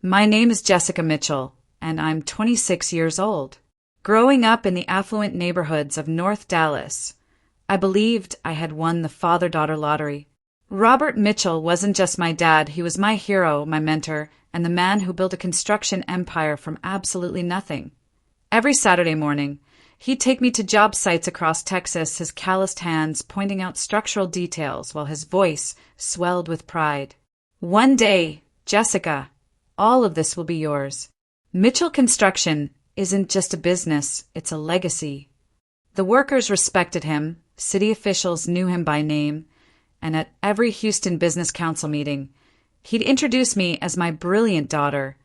My name is Jessica Mitchell, and I'm 26 years old. Growing up in the affluent neighborhoods of North Dallas, I believed I had won the father-daughter lottery. Robert Mitchell wasn't just my dad, he was my hero, my mentor, and the man who built a construction empire from absolutely nothing. Every Saturday morning, he'd take me to job sites across Texas, his calloused hands pointing out structural details while his voice swelled with pride. One day, Jessica, all of this will be yours. Mitchell Construction isn't just a business, it's a legacy. The workers respected him, city officials knew him by name, and at every Houston Business Council meeting, he'd introduce me as my brilliant daughter,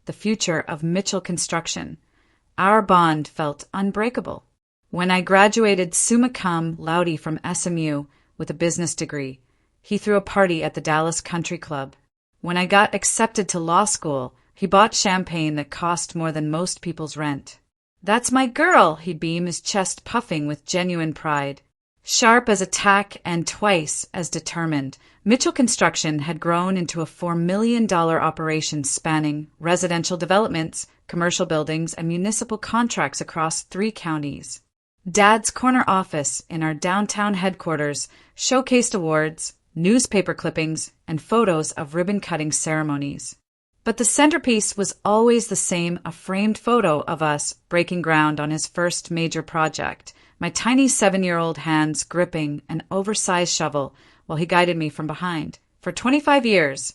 the future of Mitchell Construction. Our bond felt unbreakable. When I graduated summa cum laude from SMU with a business degree, he threw a party at the Dallas Country Club. When I got accepted to law school, he bought champagne that cost more than most people's rent. "That's my girl," he'd beam, his chest puffing with genuine pride. Sharp as a tack and twice as determined, Mitchell Construction had grown into a $4 million operation spanning residential developments, commercial buildings, and municipal contracts across 3 counties. Dad's corner office in our downtown headquarters showcased awards, newspaper clippings, and photos of ribbon-cutting ceremonies. But the centerpiece was always the same, a framed photo of us breaking ground on his first major project, my tiny 7-year-old hands gripping an oversized shovel while he guided me from behind. For 25 years,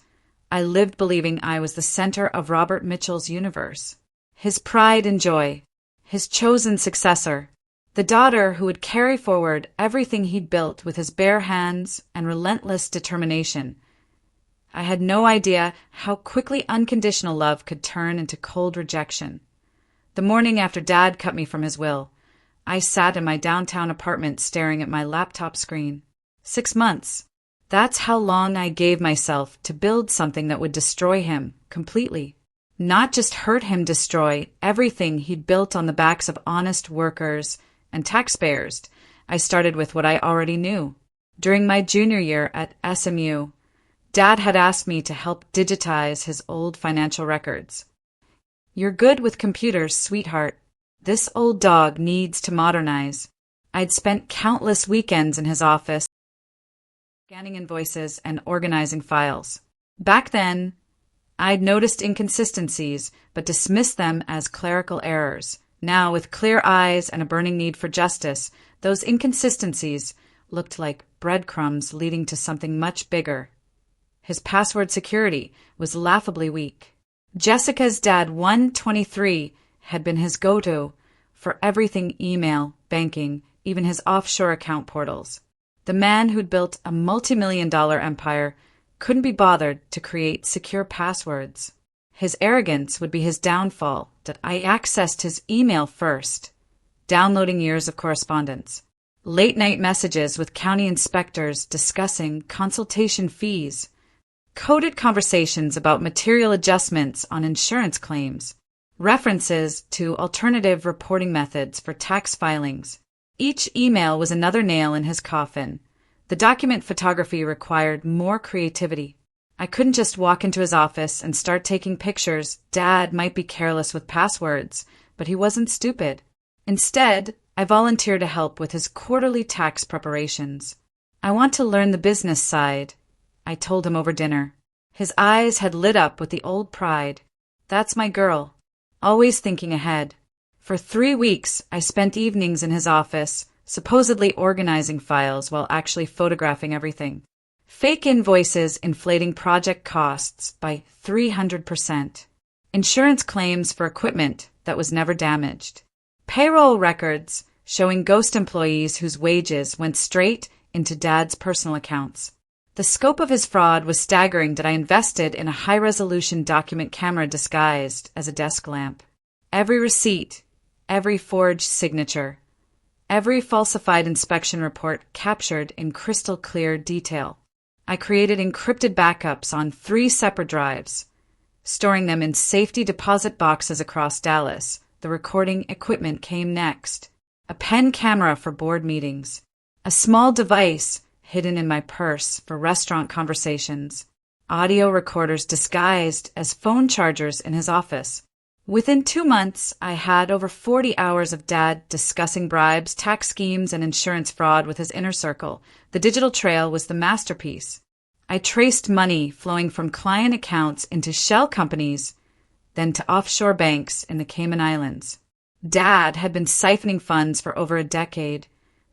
I lived believing I was the center of Robert Mitchell's universe. His pride and joy, his chosen successor, the daughter who would carry forward everything he'd built with his bare hands and relentless determination. I had no idea how quickly unconditional love could turn into cold rejection. The morning after Dad cut me from his will, I sat in my downtown apartment staring at my laptop screen. 6 months. That's how long I gave myself to build something that would destroy him completely. Not just hurt him, destroy everything he'd built on the backs of honest workers and taxpayers. I started with what I already knew. During my junior year at SMU, Dad had asked me to help digitize his old financial records. "You're good with computers, sweetheart. This old dog needs to modernize." I'd spent countless weekends in his office, scanning invoices and organizing files. Back then, I'd noticed inconsistencies, but dismissed them as clerical errors. Now, with clear eyes and a burning need for justice, those inconsistencies looked like breadcrumbs leading to something much bigger. His password security was laughably weak. Jessica's dad, 123, had been his go-to for everything email, banking, even his offshore account portals. The man who'd built a multi-million-dollar empire couldn't be bothered to create secure passwords. His arrogance would be his downfall, that I accessed his email first, downloading years of correspondence. Late-night messages with county inspectors discussing consultation fees, coded conversations about material adjustments on insurance claims, references to alternative reporting methods for tax filings. Each email was another nail in his coffin. The document photography required more creativity. I couldn't just walk into his office and start taking pictures. Dad might be careless with passwords, but he wasn't stupid. Instead, I volunteered to help with his quarterly tax preparations. "I want to learn the business side," I told him over dinner. His eyes had lit up with the old pride. That's my girl, always thinking ahead. For 3 weeks, I spent evenings in his office, supposedly organizing files while actually photographing everything. Fake invoices inflating project costs by 300%. Insurance claims for equipment that was never damaged. Payroll records showing ghost employees whose wages went straight into Dad's personal accounts. The scope of his fraud was staggering that I invested in a high-resolution document camera disguised as a desk lamp. Every receipt, every forged signature, every falsified inspection report captured in crystal-clear detail. I created encrypted backups on 3 separate drives, storing them in safety deposit boxes across Dallas. The recording equipment came next. A pen camera for board meetings. A small device hidden in my purse for restaurant conversations. audio recorders disguised as phone chargers in his office. Within 2 months, I had over 40 hours of Dad discussing bribes, tax schemes, and insurance fraud with his inner circle. The digital trail was the masterpiece. I traced money flowing from client accounts into shell companies, then to offshore banks in the Cayman Islands. Dad had been siphoning funds for over a decade,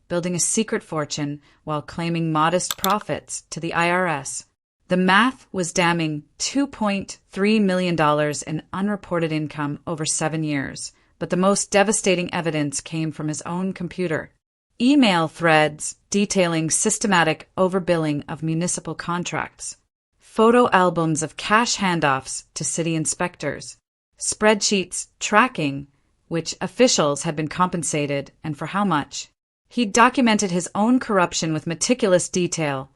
building a secret fortune while claiming modest profits to the IRS. The math was damning $2.3 million in unreported income over 7 years, but the most devastating evidence came from his own computer. Email threads detailing systematic overbilling of municipal contracts, photo albums of cash handoffs to city inspectors, spreadsheets tracking which officials had been compensated and for how much. He documented his own corruption with meticulous detail,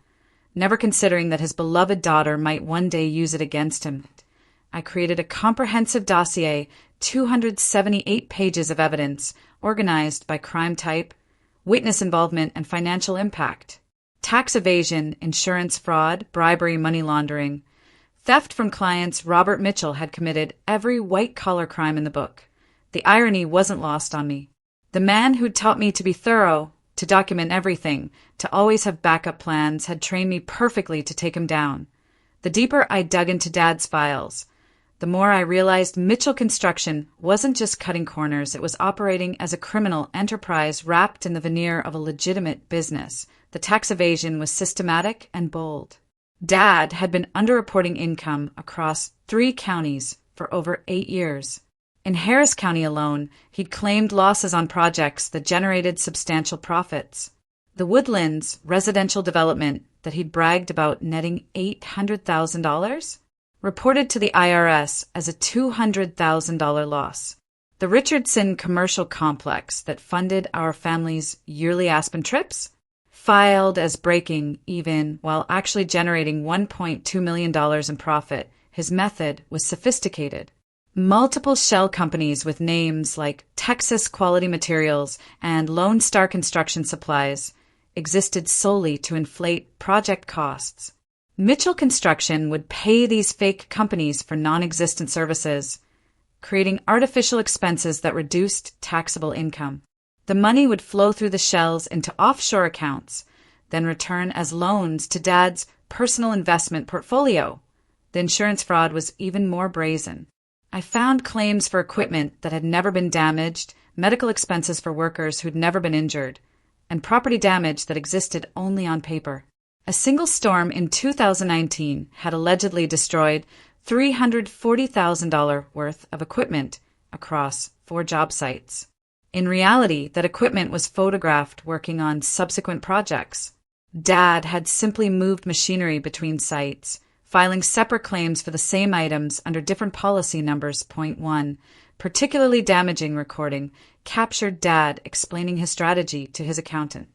never considering that his beloved daughter might one day use it against him. I created a comprehensive dossier, 278 pages of evidence, organized by crime type, witness involvement, and financial impact. Tax evasion, insurance fraud, bribery, money laundering. Theft from clients Robert Mitchell had committed every white-collar crime in the book. The irony wasn't lost on me. The man who'd taught me to be thorough, to document everything, to always have backup plans, had trained me perfectly to take him down. The deeper I dug into Dad's files, the more I realized Mitchell Construction wasn't just cutting corners, it was operating as a criminal enterprise wrapped in the veneer of a legitimate business. The tax evasion was systematic and bold. Dad had been underreporting income across 3 counties for over 8 years. In Harris County alone, he'd claimed losses on projects that generated substantial profits. The Woodlands residential development that he'd bragged about netting $800,000 reported to the IRS as a $200,000 loss. The Richardson commercial complex that funded our family's yearly Aspen trips filed as breaking even while actually generating $1.2 million in profit. His method was sophisticated. Multiple shell companies with names like Texas Quality Materials and Lone Star Construction Supplies existed solely to inflate project costs. Mitchell Construction would pay these fake companies for non-existent services, creating artificial expenses that reduced taxable income. The money would flow through the shells into offshore accounts, then return as loans to Dad's personal investment portfolio. The insurance fraud was even more brazen. I found claims for equipment that had never been damaged, medical expenses for workers who'd never been injured, and property damage that existed only on paper. A single storm in 2019 had allegedly destroyed $340,000 worth of equipment across 4 job sites. In reality, that equipment was photographed working on subsequent projects. Dad had simply moved machinery between sites, filing separate claims for the same items under different policy numbers. Point 1, particularly damaging recording, captured Dad explaining his strategy to his accountant.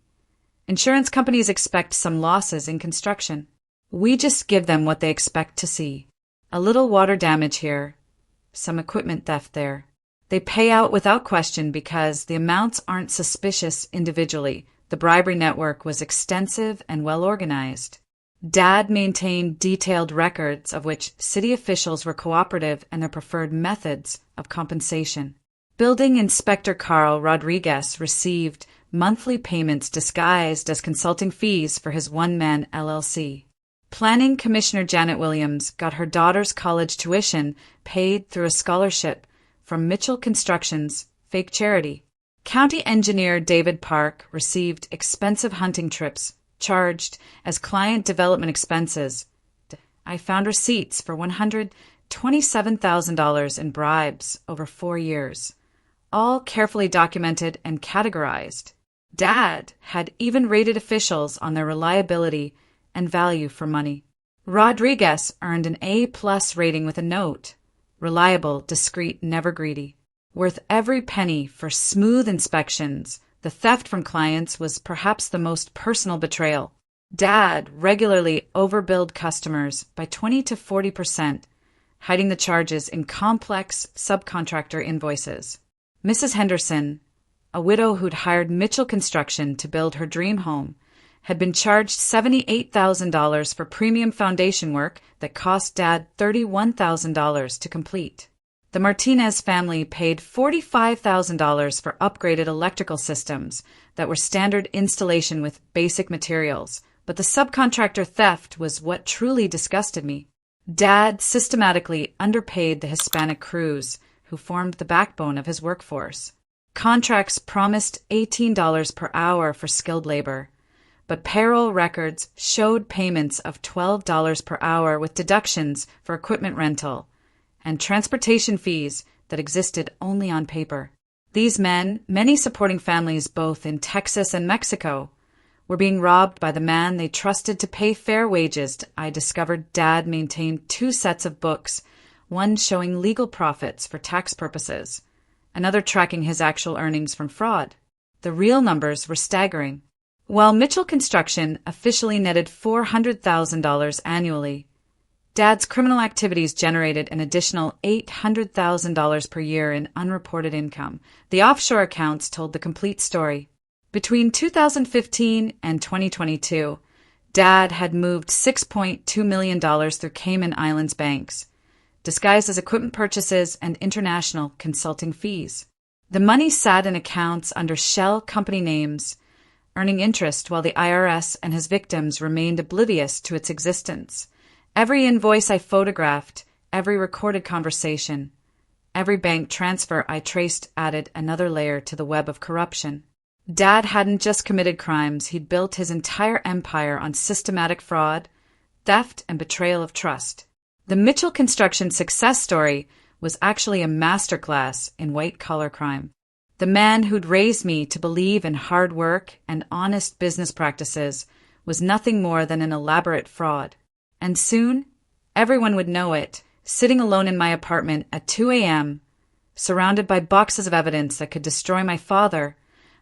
Insurance companies expect some losses in construction. We just give them what they expect to see. A little water damage here, some equipment theft there. They pay out without question because the amounts aren't suspicious individually. The bribery network was extensive and well organized. Dad maintained detailed records of which city officials were cooperative and their preferred methods of compensation. Building Inspector Carl Rodriguez received monthly payments disguised as consulting fees for his one-man LLC. Planning Commissioner Janet Williams got her daughter's college tuition paid through a scholarship from Mitchell Construction's fake charity. County Engineer David Park received expensive hunting trips charged as client development expenses. I found receipts for $127,000 in bribes over 4 years, all carefully documented and categorized. Dad had even rated officials on their reliability and value for money. Rodriguez earned an A+ rating with a note: reliable, discreet, never greedy. Worth every penny for smooth inspections, the theft from clients was perhaps the most personal betrayal. Dad regularly overbilled customers by 20 to 40%, hiding the charges in complex subcontractor invoices. Mrs. Henderson, a widow who'd hired Mitchell Construction to build her dream home, had been charged $78,000 for premium foundation work that cost Dad $31,000 to complete. The Martinez family paid $45,000 for upgraded electrical systems that were standard installation with basic materials, but the subcontractor theft was what truly disgusted me. Dad systematically underpaid the Hispanic crews, who formed the backbone of his workforce. Contracts promised $18 per hour for skilled labor, but payroll records showed payments of $12 per hour with deductions for equipment rental and transportation fees that existed only on paper. These men, many supporting families both in Texas and Mexico, were being robbed by the man they trusted to pay fair wages. I discovered Dad maintained 2 sets of books, one showing legal profits for tax purposes, another tracking his actual earnings from fraud. The real numbers were staggering. While Mitchell Construction officially netted $400,000 annually, Dad's criminal activities generated an additional $800,000 per year in unreported income. The offshore accounts told the complete story. Between 2015 and 2022, Dad had moved $6.2 million through Cayman Islands banks, disguised as equipment purchases and international consulting fees. The money sat in accounts under shell company names, earning interest while the IRS and his victims remained oblivious to its existence. Every invoice I photographed, every recorded conversation, every bank transfer I traced added another layer to the web of corruption. Dad hadn't just committed crimes, he'd built his entire empire on systematic fraud, theft, and betrayal of trust. The Mitchell Construction success story was actually a masterclass in white-collar crime. The man who'd raised me to believe in hard work and honest business practices was nothing more than an elaborate fraud. And soon, everyone would know it, sitting alone in my apartment at 2 a.m., surrounded by boxes of evidence that could destroy my father.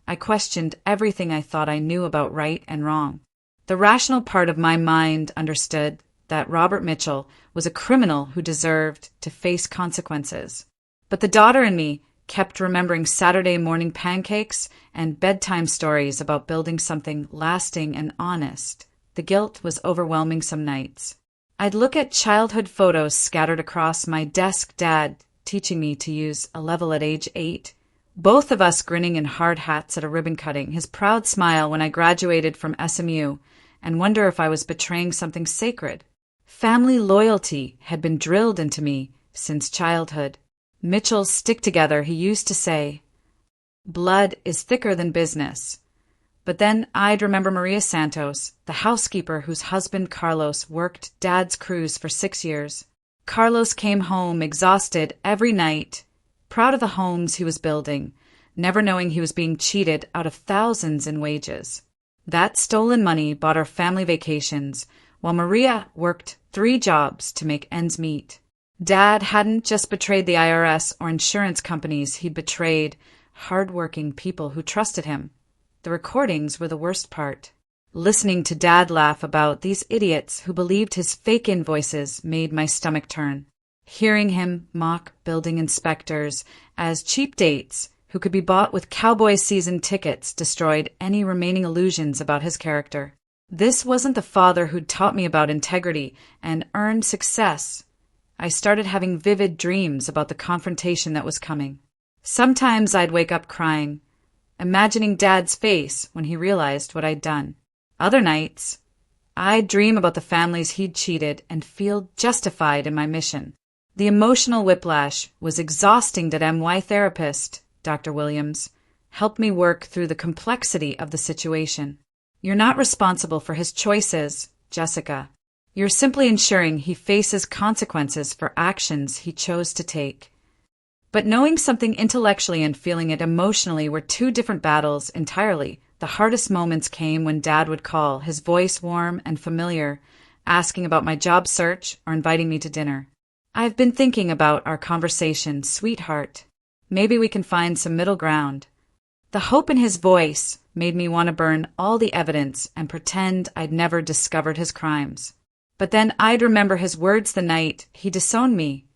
I questioned everything I thought I knew about right and wrong. The rational part of my mind understood that Robert Mitchell was a criminal who deserved to face consequences. But the daughter in me kept remembering Saturday morning pancakes and bedtime stories about building something lasting and honest. The guilt was overwhelming some nights. I'd look at childhood photos scattered across my desk, Dad teaching me to use a level at age 8, both of us grinning in hard hats at a ribbon cutting, his proud smile when I graduated from SMU, and wonder if I was betraying something sacred. Family loyalty had been drilled into me since childhood. Mitchell's stick together, he used to say. Blood is thicker than business. But then I'd remember Maria Santos, the housekeeper whose husband Carlos worked Dad's cruise for 6 years. Carlos came home exhausted every night, proud of the homes he was building, never knowing he was being cheated out of thousands in wages. That stolen money bought our family vacations, while Maria worked 3 jobs to make ends meet. Dad hadn't just betrayed the IRS or insurance companies, he'd betrayed hard-working people who trusted him. The recordings were the worst part. Listening to Dad laugh about these idiots who believed his fake invoices made my stomach turn. Hearing him mock building inspectors as cheap dates who could be bought with cowboy season tickets destroyed any remaining illusions about his character. This wasn't the father who'd taught me about integrity and earned success. I started having vivid dreams about the confrontation that was coming. Sometimes I'd wake up crying, imagining Dad's face when he realized what I'd done. Other nights, I'd dream about the families he'd cheated and feel justified in my mission. The emotional whiplash was exhausting. MY therapist, Dr. Williams, helped me work through the complexity of the situation. You're not responsible for his choices, Jessica. You're simply ensuring he faces consequences for actions he chose to take. But knowing something intellectually and feeling it emotionally were 2 different battles entirely. The hardest moments came when Dad would call, his voice warm and familiar, asking about my job search or inviting me to dinner. I've been thinking about our conversation, sweetheart. Maybe we can find some middle ground. The hope in his voice made me want to burn all the evidence and pretend I'd never discovered his crimes. But then I'd remember his words the night he disowned me.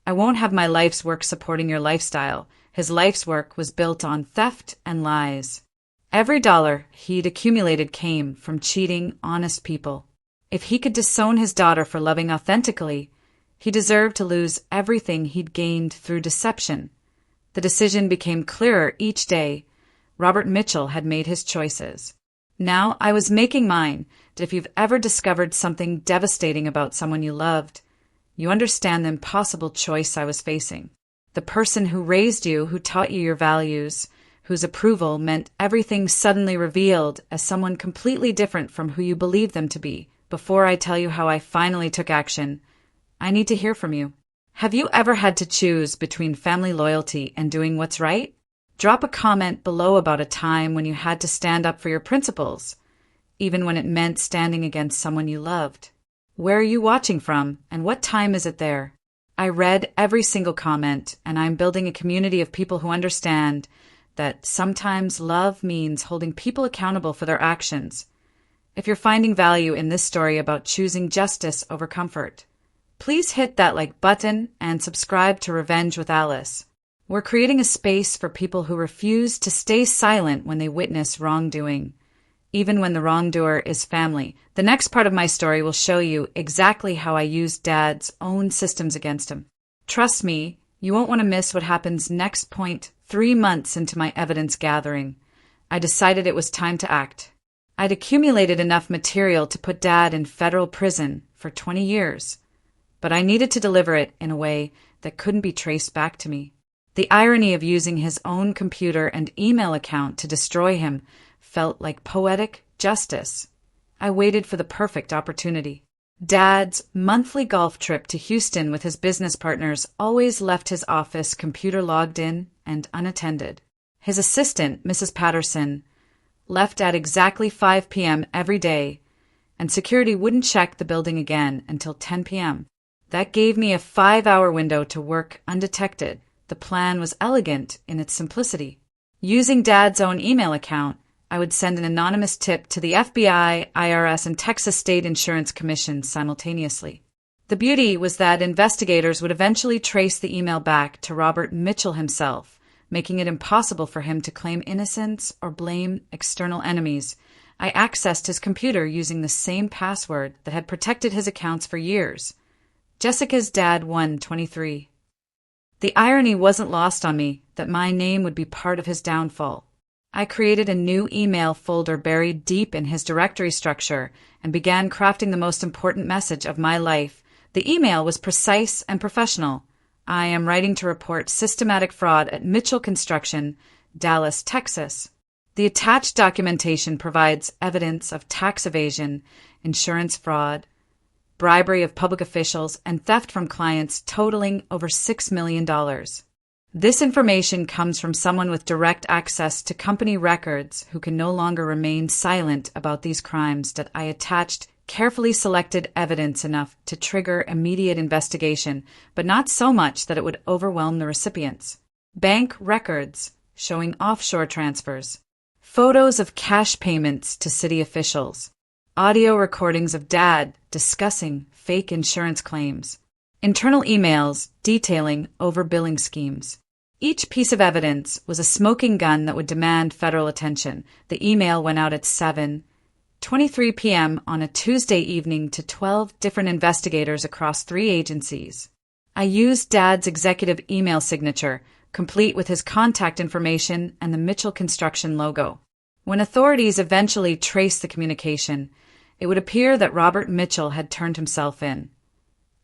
I won't have my life's work supporting your lifestyle. His life's work was built on theft and lies. Every dollar he'd accumulated came from cheating honest people. If he could disown his daughter for loving authentically, he deserved to lose everything he'd gained through deception. The decision became clearer each day. Robert Mitchell had made his choices. Now I was making mine. If you've ever discovered something devastating about someone you loved, you understand the impossible choice I was facing. The person who raised you, who taught you your values, whose approval meant everything suddenly revealed as someone completely different from who you believed them to be. Before I tell you how I finally took action, I need to hear from you. Have you ever had to choose between family loyalty and doing what's right? Drop a comment below about a time when you had to stand up for your principles, even when it meant standing against someone you loved. Where are you watching from, and what time is it there? I read every single comment, and I'm building a community of people who understand that sometimes love means holding people accountable for their actions. If you're finding value in this story about choosing justice over comfort, please hit that like button and subscribe to Revenge with Alice. We're creating a space for people who refuse to stay silent when they witness wrongdoing, even when the wrongdoer is family. The next part of my story will show you exactly how I used Dad's own systems against him. Trust me, you won't want to miss what happens next. 3 months into my evidence gathering, I decided it was time to act. I'd accumulated enough material to put Dad in federal prison for 20 years, but I needed to deliver it in a way that couldn't be traced back to me. The irony of using his own computer and email account to destroy him felt like poetic justice. I waited for the perfect opportunity. Dad's monthly golf trip to Houston with his business partners always left his office computer logged in and unattended. His assistant, Mrs. Patterson, left at exactly 5 p.m. every day, and security wouldn't check the building again until 10 p.m. That gave me a 5-hour window to work undetected. The plan was elegant in its simplicity. Using Dad's own email account, I would send an anonymous tip to the FBI, IRS, and Texas State Insurance Commission simultaneously. The beauty was that investigators would eventually trace the email back to Robert Mitchell himself, making it impossible for him to claim innocence or blame external enemies. I accessed his computer using the same password that had protected his accounts for years. Jessica's dad 123. The irony wasn't lost on me that my name would be part of his downfall. I created a new email folder buried deep in his directory structure and began crafting the most important message of my life. The email was precise and professional. I am writing to report systematic fraud at Mitchell Construction, Dallas, Texas. The attached documentation provides evidence of tax evasion, insurance fraud, bribery of public officials, and theft from clients totaling over $6 million. This information comes from someone with direct access to company records who can no longer remain silent about these crimes. That I attached carefully selected evidence enough to trigger immediate investigation, but not so much that it would overwhelm the recipients. Bank records showing offshore transfers, photos of cash payments to city officials, audio recordings of Dad discussing fake insurance claims, internal emails detailing overbilling schemes. Each piece of evidence was a smoking gun that would demand federal attention. The email went out at 7:23 p.m. on a Tuesday evening to 12 different investigators across 3 agencies. I used Dad's executive email signature, complete with his contact information and the Mitchell Construction logo. When authorities eventually traced the communication, it would appear that Robert Mitchell had turned himself in.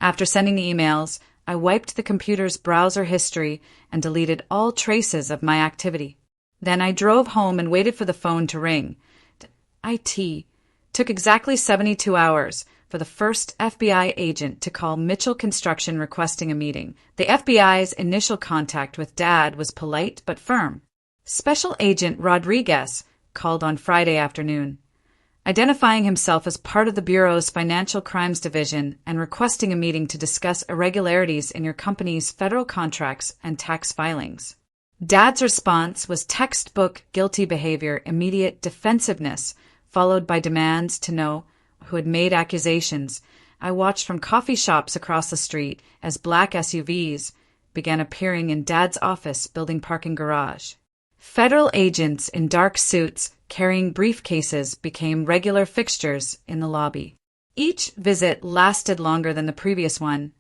After sending the emails, I wiped the computer's browser history and deleted all traces of my activity. Then I drove home and waited for the phone to ring. It took exactly 72 hours for the first FBI agent to call Mitchell Construction requesting a meeting. The FBI's initial contact with Dad was polite but firm. Special Agent Rodriguez called on Friday afternoon, identifying himself as part of the Bureau's Financial Crimes Division and requesting a meeting to discuss irregularities in your company's federal contracts and tax filings. Dad's response was textbook guilty behavior, immediate defensiveness, followed by demands to know who had made accusations. I watched from coffee shops across the street as black SUVs began appearing in Dad's office building parking garage. Federal agents in dark suits carrying briefcases became regular fixtures in the lobby. Each visit lasted longer than the previous one,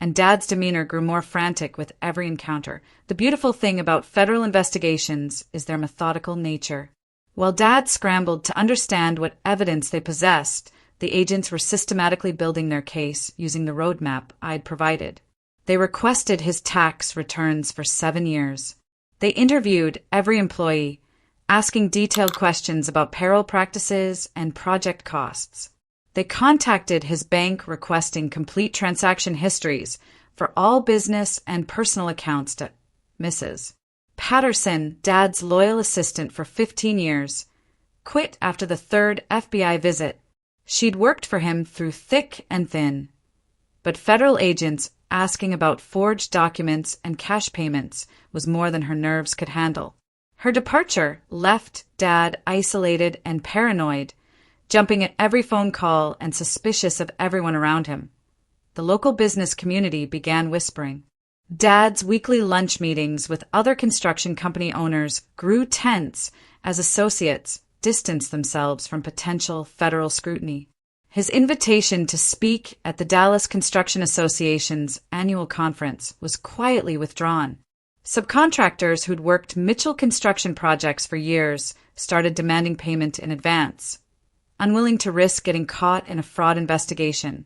and Dad's demeanor grew more frantic with every encounter. The beautiful thing about federal investigations is their methodical nature. While Dad scrambled to understand what evidence they possessed, the agents were systematically building their case using the roadmap I'd provided. They requested his tax returns for 7 years. They interviewed every employee, asking detailed questions about payroll practices and project costs. They contacted his bank requesting complete transaction histories for all business and personal accounts to Mrs. Patterson, Dad's loyal assistant for 15 years, quit after the third FBI visit. She'd worked for him through thick and thin. But federal agents asking about forged documents and cash payments was more than her nerves could handle. Her departure left Dad isolated and paranoid, jumping at every phone call and suspicious of everyone around him. The local business community began whispering. Dad's weekly lunch meetings with other construction company owners grew tense as associates distanced themselves from potential federal scrutiny. His invitation to speak at the Dallas Construction Association's annual conference was quietly withdrawn. Subcontractors who'd worked Mitchell construction projects for years started demanding payment in advance. Unwilling to risk getting caught in a fraud investigation,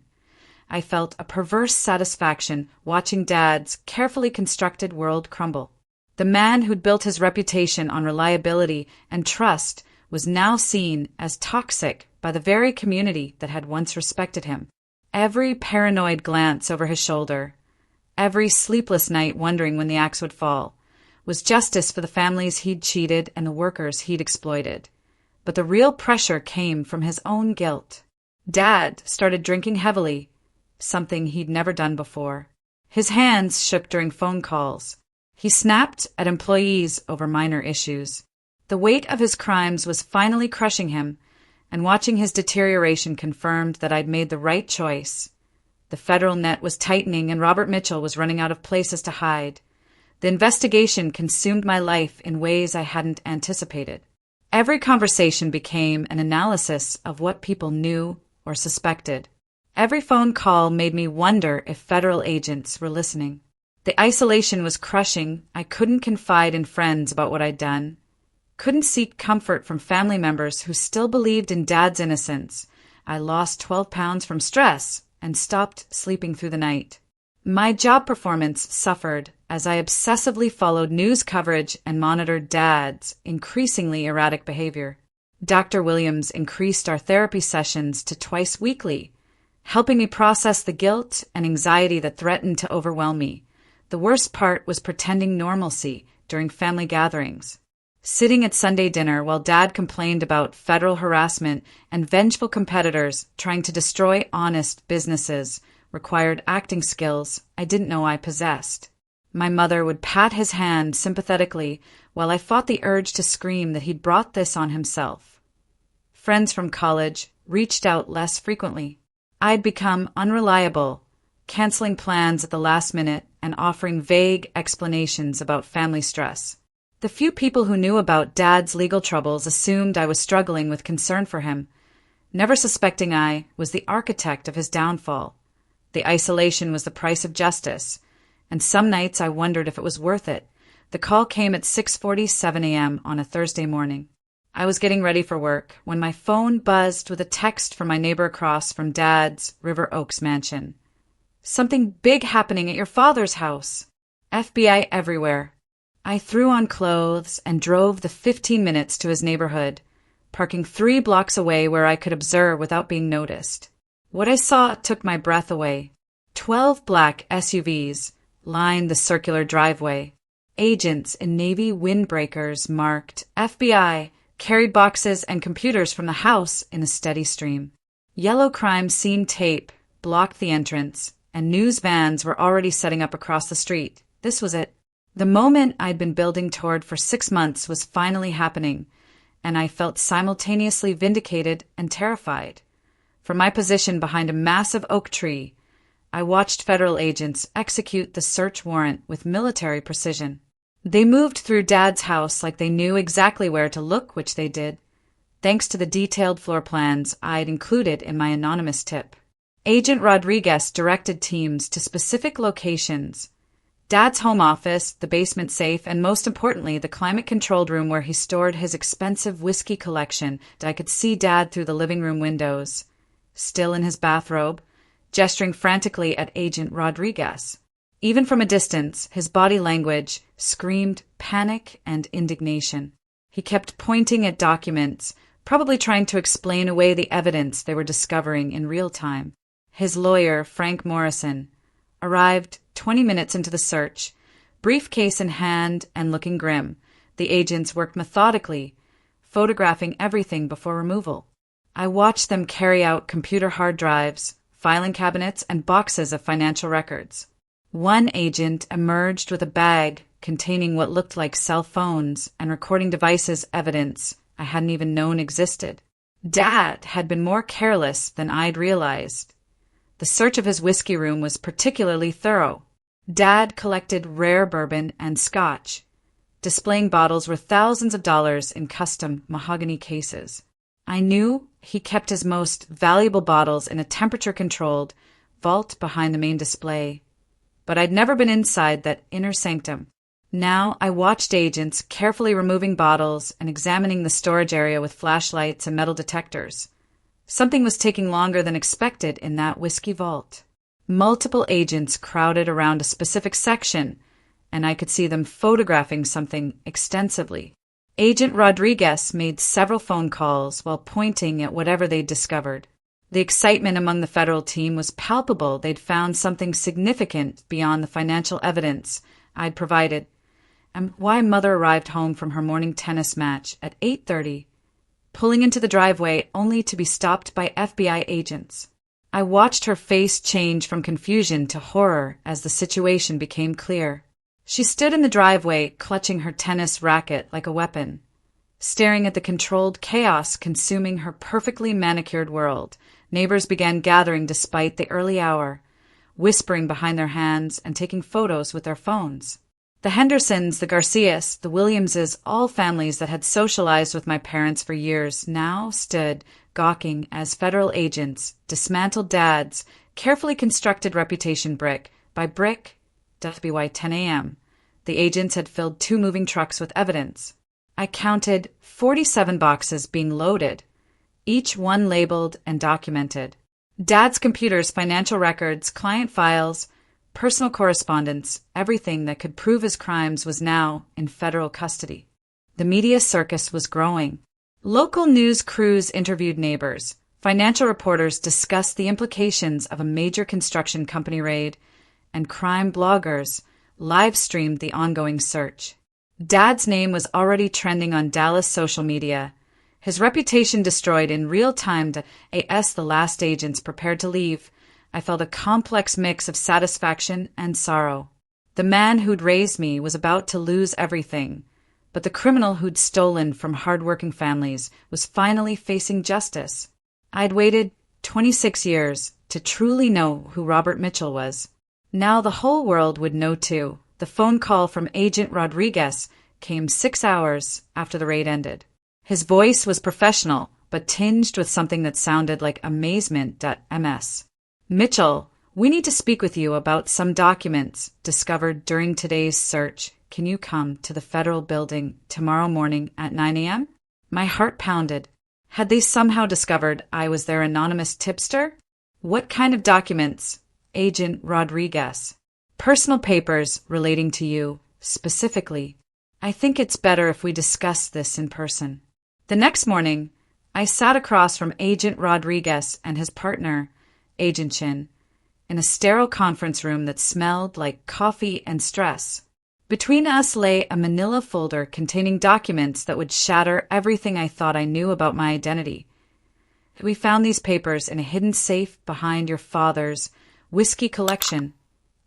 I felt a perverse satisfaction watching Dad's carefully constructed world crumble. The man who'd built his reputation on reliability and trust was now seen as toxic by the very community that had once respected him. Every paranoid glance over his shoulder, every sleepless night wondering when the axe would fall, was justice for the families he'd cheated and the workers he'd exploited. But the real pressure came from his own guilt. Dad started drinking heavily, something he'd never done before. His hands shook during phone calls. He snapped at employees over minor issues. The weight of his crimes was finally crushing him, and watching his deterioration confirmed that I'd made the right choice. The federal net was tightening and Robert Mitchell was running out of places to hide. The investigation consumed my life in ways I hadn't anticipated. Every conversation became an analysis of what people knew or suspected. Every phone call made me wonder if federal agents were listening. The isolation was crushing. I couldn't confide in friends about what I'd done. Couldn't seek comfort from family members who still believed in Dad's innocence. I lost 12 pounds from stress and stopped sleeping through the night. My job performance suffered as I obsessively followed news coverage and monitored Dad's increasingly erratic behavior. Dr. Williams increased our therapy sessions to twice weekly, helping me process the guilt and anxiety that threatened to overwhelm me. The worst part was pretending normalcy during family gatherings. Sitting at Sunday dinner while Dad complained about federal harassment and vengeful competitors trying to destroy honest businesses required acting skills I didn't know I possessed. My mother would pat his hand sympathetically while I fought the urge to scream that he'd brought this on himself. Friends from college reached out less frequently. I'd become unreliable, canceling plans at the last minute and offering vague explanations about family stress. The few people who knew about Dad's legal troubles assumed I was struggling with concern for him, never suspecting I was the architect of his downfall. The isolation was the price of justice, and some nights I wondered if it was worth it. The call came at 6:47 a.m. on a Thursday morning. I was getting ready for work when my phone buzzed with a text from my neighbor across from Dad's River Oaks mansion. "Something big happening at your father's house. FBI everywhere." I threw on clothes and drove the 15 minutes to his neighborhood, parking 3 blocks away where I could observe without being noticed. What I saw took my breath away. 12 black SUVs lined the circular driveway. Agents in navy windbreakers marked FBI carried boxes and computers from the house in a steady stream. Yellow crime scene tape blocked the entrance, and news vans were already setting up across the street. This was it. The moment I'd been building toward for 6 months was finally happening, and I felt simultaneously vindicated and terrified. From my position behind a massive oak tree, I watched federal agents execute the search warrant with military precision. They moved through Dad's house like they knew exactly where to look, which they did. thanks to the detailed floor plans I'd included in my anonymous tip. Agent Rodriguez directed teams to specific locations: Dad's home office, the basement safe, and most importantly, the climate-controlled room where he stored his expensive whiskey collection. I could see Dad through the living room windows, still in his bathrobe, gesturing frantically at Agent Rodriguez. Even from a distance, his body language screamed panic and indignation. He kept pointing at documents, probably trying to explain away the evidence they were discovering in real time. His lawyer, Frank Morrison, arrived 20 minutes into the search, briefcase in hand and looking grim. The agents worked methodically, photographing everything before removal. I watched them carry out computer hard drives, filing cabinets, and boxes of financial records. One agent emerged with a bag containing what looked like cell phones and recording devices, evidence I hadn't even known existed. Dad had been more careless than I'd realized. The search of his whiskey room was particularly thorough. Dad collected rare bourbon and scotch, displaying bottles worth thousands of dollars in custom mahogany cases. I knew he kept his most valuable bottles in a temperature-controlled vault behind the main display, but I'd never been inside that inner sanctum. Now I watched agents carefully removing bottles and examining the storage area with flashlights and metal detectors. Something was taking longer than expected in that whiskey vault. Multiple agents crowded around a specific section, and I could see them photographing something extensively. Agent Rodriguez made several phone calls while pointing at whatever they'd discovered. The excitement among the federal team was palpable. They'd found something significant beyond the financial evidence I'd provided, and why Mother arrived home from her morning tennis match at 8:30, pulling into the driveway only to be stopped by FBI agents. I watched her face change from confusion to horror as the situation became clear. She stood in the driveway, clutching her tennis racket like a weapon, staring at the controlled chaos consuming her perfectly manicured world. Neighbors began gathering despite the early hour, whispering behind their hands and taking photos with their phones. The Hendersons, the Garcias, the Williamses, all families that had socialized with my parents for years, now stood gawking as federal agents dismantled Dad's carefully constructed reputation brick by brick. WY 10 a.m. The agents had filled 2 moving trucks with evidence. I counted 47 boxes being loaded, each one labeled and documented. Dad's computers, financial records, client files, personal correspondence, everything that could prove his crimes was now in federal custody. The media circus was growing. Local news crews interviewed neighbors. Financial reporters discussed the implications of a major construction company raid, and crime bloggers live-streamed the ongoing search. Dad's name was already trending on Dallas social media, his reputation destroyed in real time. As the last agents prepared to leave, I felt a complex mix of satisfaction and sorrow. The man who'd raised me was about to lose everything, but the criminal who'd stolen from hard-working families was finally facing justice. I'd waited 26 years to truly know who Robert Mitchell was. Now the whole world would know too. The phone call from Agent Rodriguez came 6 hours after the raid ended. His voice was professional, but tinged with something that sounded like amazement. MS. Mitchell, we need to speak with you about some documents discovered during today's search. Can you come to the federal building tomorrow morning at 9 a.m.? My heart pounded. Had they somehow discovered I was their anonymous tipster? What kind of documents? Agent Rodriguez. Personal papers relating to you, specifically. I think it's better if we discuss this in person. The next morning, I sat across from Agent Rodriguez and his partner, Agent Chin, in a sterile conference room that smelled like coffee and stress. Between us lay a manila folder containing documents that would shatter everything I thought I knew about my identity. We found these papers in a hidden safe behind your father's whiskey collection.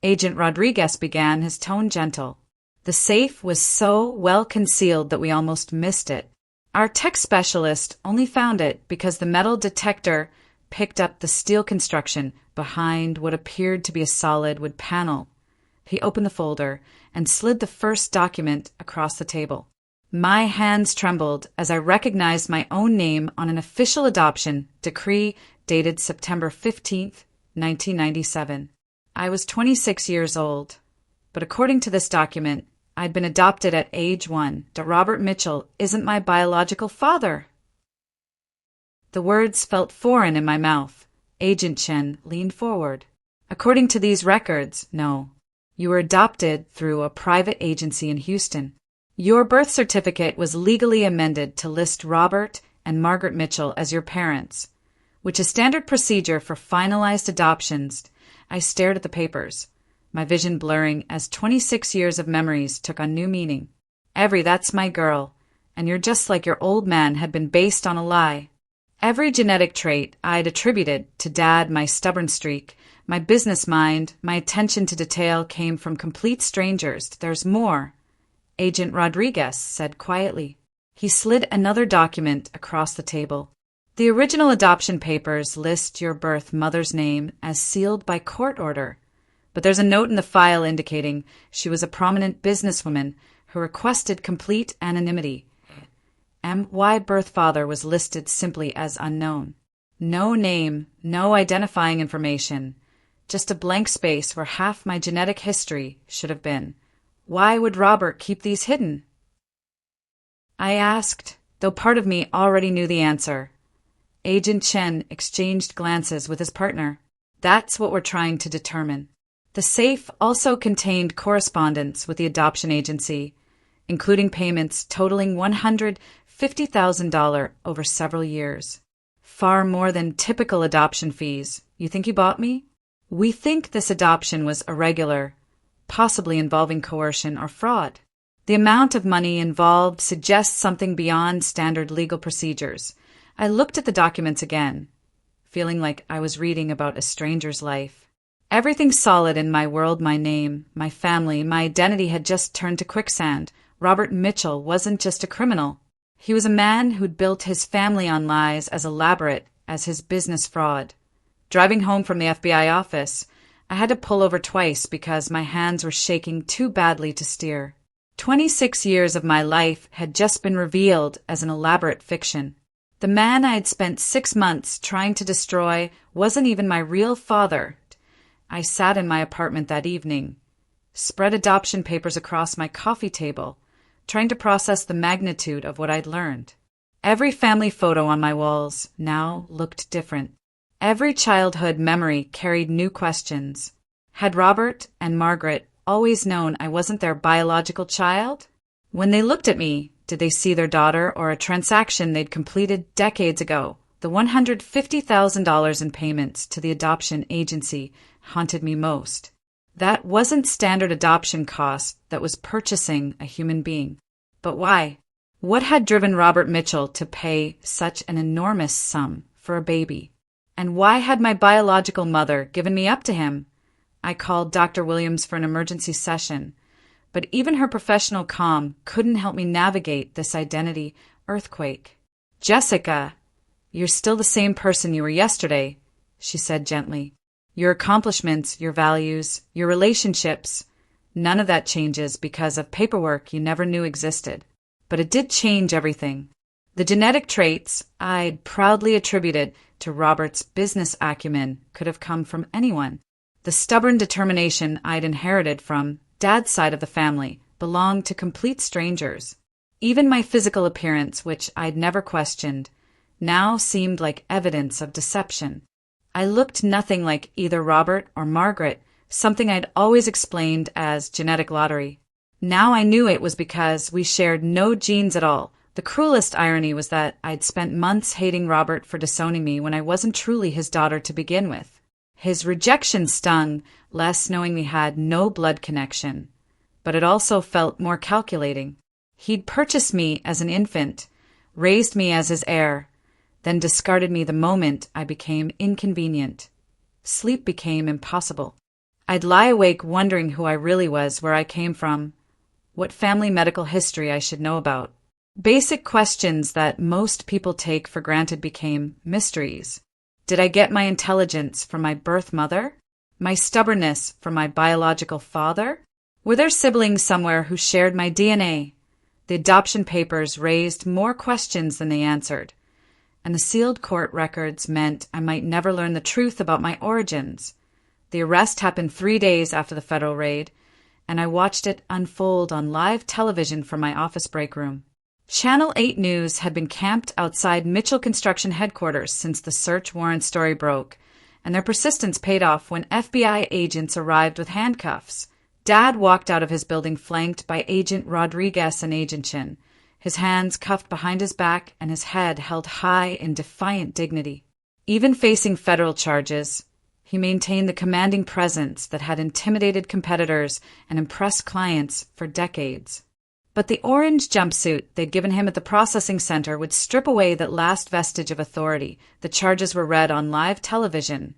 Agent Rodriguez began, his tone gentle. The safe was so well concealed that we almost missed it. Our tech specialist only found it because the metal detector picked up the steel construction behind what appeared to be a solid wood panel. He opened the folder and slid the first document across the table. My hands trembled as I recognized my own name on an official adoption decree dated September 15th, 1997. I was 26 years old, but according to this document, I'd been adopted at age 1. Robert Mitchell isn't my biological father. The words felt foreign in my mouth. Agent Chen leaned forward. According to these records, no. You were adopted through a private agency in Houston. Your birth certificate was legally amended to list Robert and Margaret Mitchell as your parents, which is standard procedure for finalized adoptions. I stared at the papers, my vision blurring as 26 years of memories took on new meaning. That's my girl, and you're just like your old man had been based on a lie. Every genetic trait I'd attributed to Dad, my stubborn streak, my business mind, my attention to detail came from complete strangers. There's more, Agent Rodriguez said quietly. He slid another document across the table. The original adoption papers list your birth mother's name as sealed by court order, but there's a note in the file indicating she was a prominent businesswoman who requested complete anonymity. My birth father was listed simply as unknown. No name, no identifying information, just a blank space where half my genetic history should have been. Why would Robert keep these hidden? I asked, though part of me already knew the answer. Agent Chen exchanged glances with his partner. That's what we're trying to determine. The safe also contained correspondence with the adoption agency, including payments totaling $150,000 over several years. Far more than typical adoption fees. You think you bought me? We think this adoption was irregular, possibly involving coercion or fraud. The amount of money involved suggests something beyond standard legal procedures. I looked at the documents again, feeling like I was reading about a stranger's life. Everything solid in my world, my name, my family, my identity had just turned to quicksand. Robert Mitchell wasn't just a criminal. He was a man who'd built his family on lies as elaborate as his business fraud. Driving home from the FBI office, I had to pull over twice because my hands were shaking too badly to steer. 26 years of my life had just been revealed as an elaborate fiction. The man I'd spent 6 months trying to destroy wasn't even my real father. I sat in my apartment that evening, spread adoption papers across my coffee table, trying to process the magnitude of what I'd learned. Every family photo on my walls now looked different. Every childhood memory carried new questions. Had Robert and Margaret always known I wasn't their biological child? When they looked at me, did they see their daughter or a transaction they'd completed decades ago? The $150,000 in payments to the adoption agency haunted me most. That wasn't standard adoption cost, that was purchasing a human being. But why? What had driven Robert Mitchell to pay such an enormous sum for a baby? And why had my biological mother given me up to him? I called Dr. Williams for an emergency session, but even her professional calm couldn't help me navigate this identity earthquake. Jessica, you're still the same person you were yesterday, she said gently. Your accomplishments, your values, your relationships, none of that changes because of paperwork you never knew existed. But it did change everything. The genetic traits I'd proudly attributed to Robert's business acumen could have come from anyone. The stubborn determination I'd inherited from Dad's side of the family belonged to complete strangers. Even my physical appearance, which I'd never questioned, now seemed like evidence of deception. I looked nothing like either Robert or Margaret, something I'd always explained as genetic lottery. Now I knew it was because we shared no genes at all. The cruelest irony was that I'd spent months hating Robert for disowning me when I wasn't truly his daughter to begin with. His rejection stung less knowing we had no blood connection, but it also felt more calculating. He'd purchased me as an infant, raised me as his heir, then discarded me the moment I became inconvenient. Sleep became impossible. I'd lie awake wondering who I really was, where I came from, what family medical history I should know about. Basic questions that most people take for granted became mysteries. Did I get my intelligence from my birth mother? My stubbornness from my biological father? Were there siblings somewhere who shared my DNA? The adoption papers raised more questions than they answered, and the sealed court records meant I might never learn the truth about my origins. The arrest happened 3 days after the federal raid, and I watched it unfold on live television from my office break room. Channel 8 News had been camped outside Mitchell Construction headquarters since the search warrant story broke, and their persistence paid off when FBI agents arrived with handcuffs. Dad walked out of his building flanked by Agent Rodriguez and Agent Chin, his hands cuffed behind his back and his head held high in defiant dignity. Even facing federal charges, he maintained the commanding presence that had intimidated competitors and impressed clients for decades. But the orange jumpsuit they'd given him at the processing center would strip away that last vestige of authority. The charges were read on live television: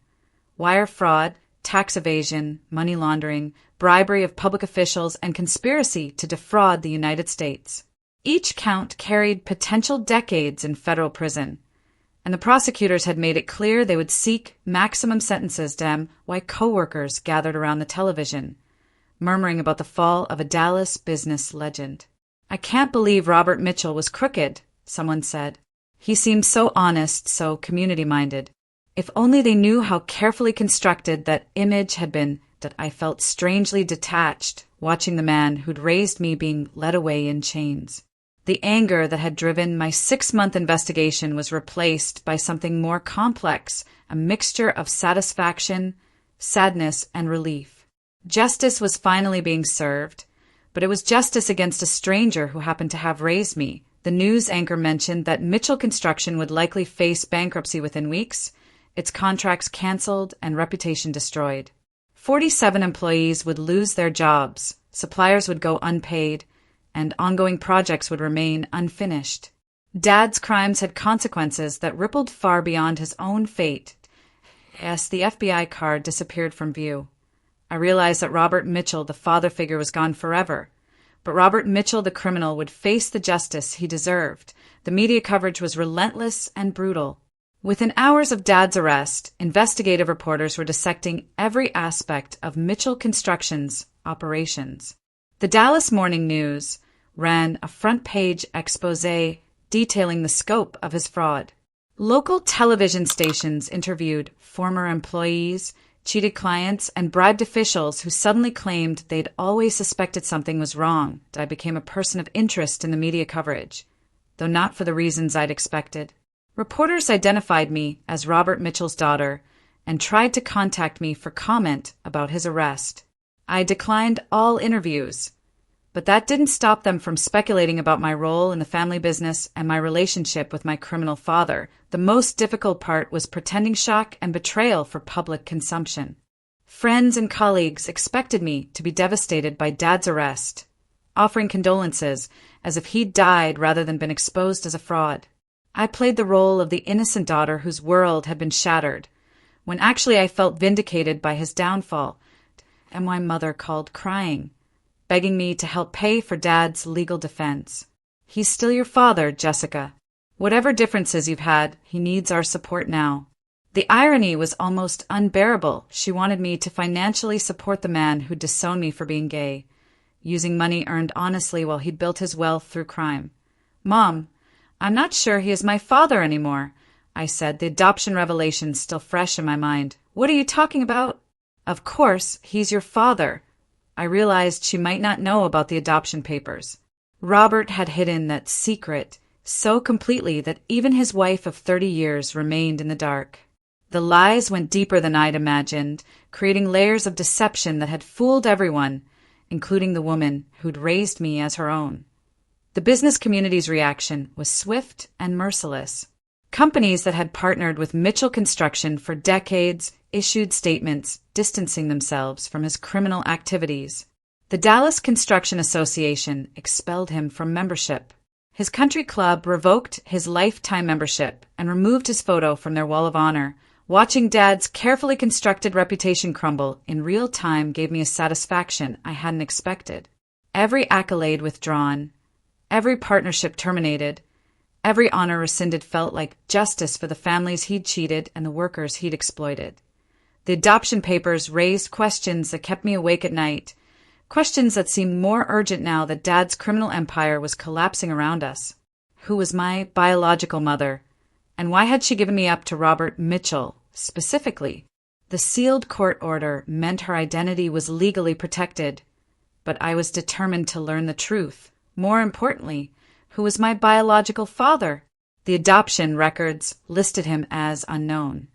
wire fraud, tax evasion, money laundering, bribery of public officials, and conspiracy to defraud the United States. Each count carried potential decades in federal prison, and the prosecutors had made it clear they would seek maximum sentences. Damn, why coworkers gathered around the television, murmuring about the fall of a Dallas business legend. "I can't believe Robert Mitchell was crooked," someone said. "He seemed so honest, so community-minded. If only they knew how carefully constructed that image had been." That I felt strangely detached, watching the man who'd raised me being led away in chains. The anger that had driven my 6-month investigation was replaced by something more complex, a mixture of satisfaction, sadness, and relief. Justice was finally being served, but it was justice against a stranger who happened to have raised me. The news anchor mentioned that Mitchell Construction would likely face bankruptcy within weeks, its contracts canceled and reputation destroyed. 47 employees would lose their jobs, suppliers would go unpaid, and ongoing projects would remain unfinished. Dad's crimes had consequences that rippled far beyond his own fate. As the FBI car disappeared from view, I realized that Robert Mitchell, the father figure, was gone forever. But Robert Mitchell, the criminal, would face the justice he deserved. The media coverage was relentless and brutal. Within hours of Dad's arrest, investigative reporters were dissecting every aspect of Mitchell Construction's operations. The Dallas Morning News ran a front-page exposé detailing the scope of his fraud. Local television stations interviewed former employees, cheated clients, and bribed officials who suddenly claimed they'd always suspected something was wrong. I became a person of interest in the media coverage, though not for the reasons I'd expected. Reporters identified me as Robert Mitchell's daughter and tried to contact me for comment about his arrest. I declined all interviews, but that didn't stop them from speculating about my role in the family business and my relationship with my criminal father. The most difficult part was pretending shock and betrayal for public consumption. Friends and colleagues expected me to be devastated by Dad's arrest, offering condolences as if he'd died rather than been exposed as a fraud. I played the role of the innocent daughter whose world had been shattered, when actually I felt vindicated by his downfall, and my mother called crying, begging me to help pay for Dad's legal defense. "He's still your father, Jessica. Whatever differences you've had, he needs our support now." The irony was almost unbearable. She wanted me to financially support the man who disowned me for being gay, using money earned honestly while he'd built his wealth through crime. "Mom, I'm not sure he is my father anymore," I said, the adoption revelation still fresh in my mind. "What are you talking about?" "Of course, he's your father." I realized she might not know about the adoption papers. Robert had hidden that secret so completely that even his wife of 30 years remained in the dark. The lies went deeper than I'd imagined, creating layers of deception that had fooled everyone, including the woman who'd raised me as her own. The business community's reaction was swift and merciless. Companies that had partnered with Mitchell Construction for decades issued statements distancing themselves from his criminal activities. The Dallas Construction Association expelled him from membership. His country club revoked his lifetime membership and removed his photo from their wall of honor. Watching Dad's carefully constructed reputation crumble in real time gave me a satisfaction I hadn't expected. Every accolade withdrawn, every partnership terminated, every honor rescinded felt like justice for the families he'd cheated and the workers he'd exploited. The adoption papers raised questions that kept me awake at night. Questions that seemed more urgent now that Dad's criminal empire was collapsing around us. Who was my biological mother? And why had she given me up to Robert Mitchell, specifically? The sealed court order meant her identity was legally protected, but I was determined to learn the truth. More importantly, who was my biological father? The adoption records listed him as unknown,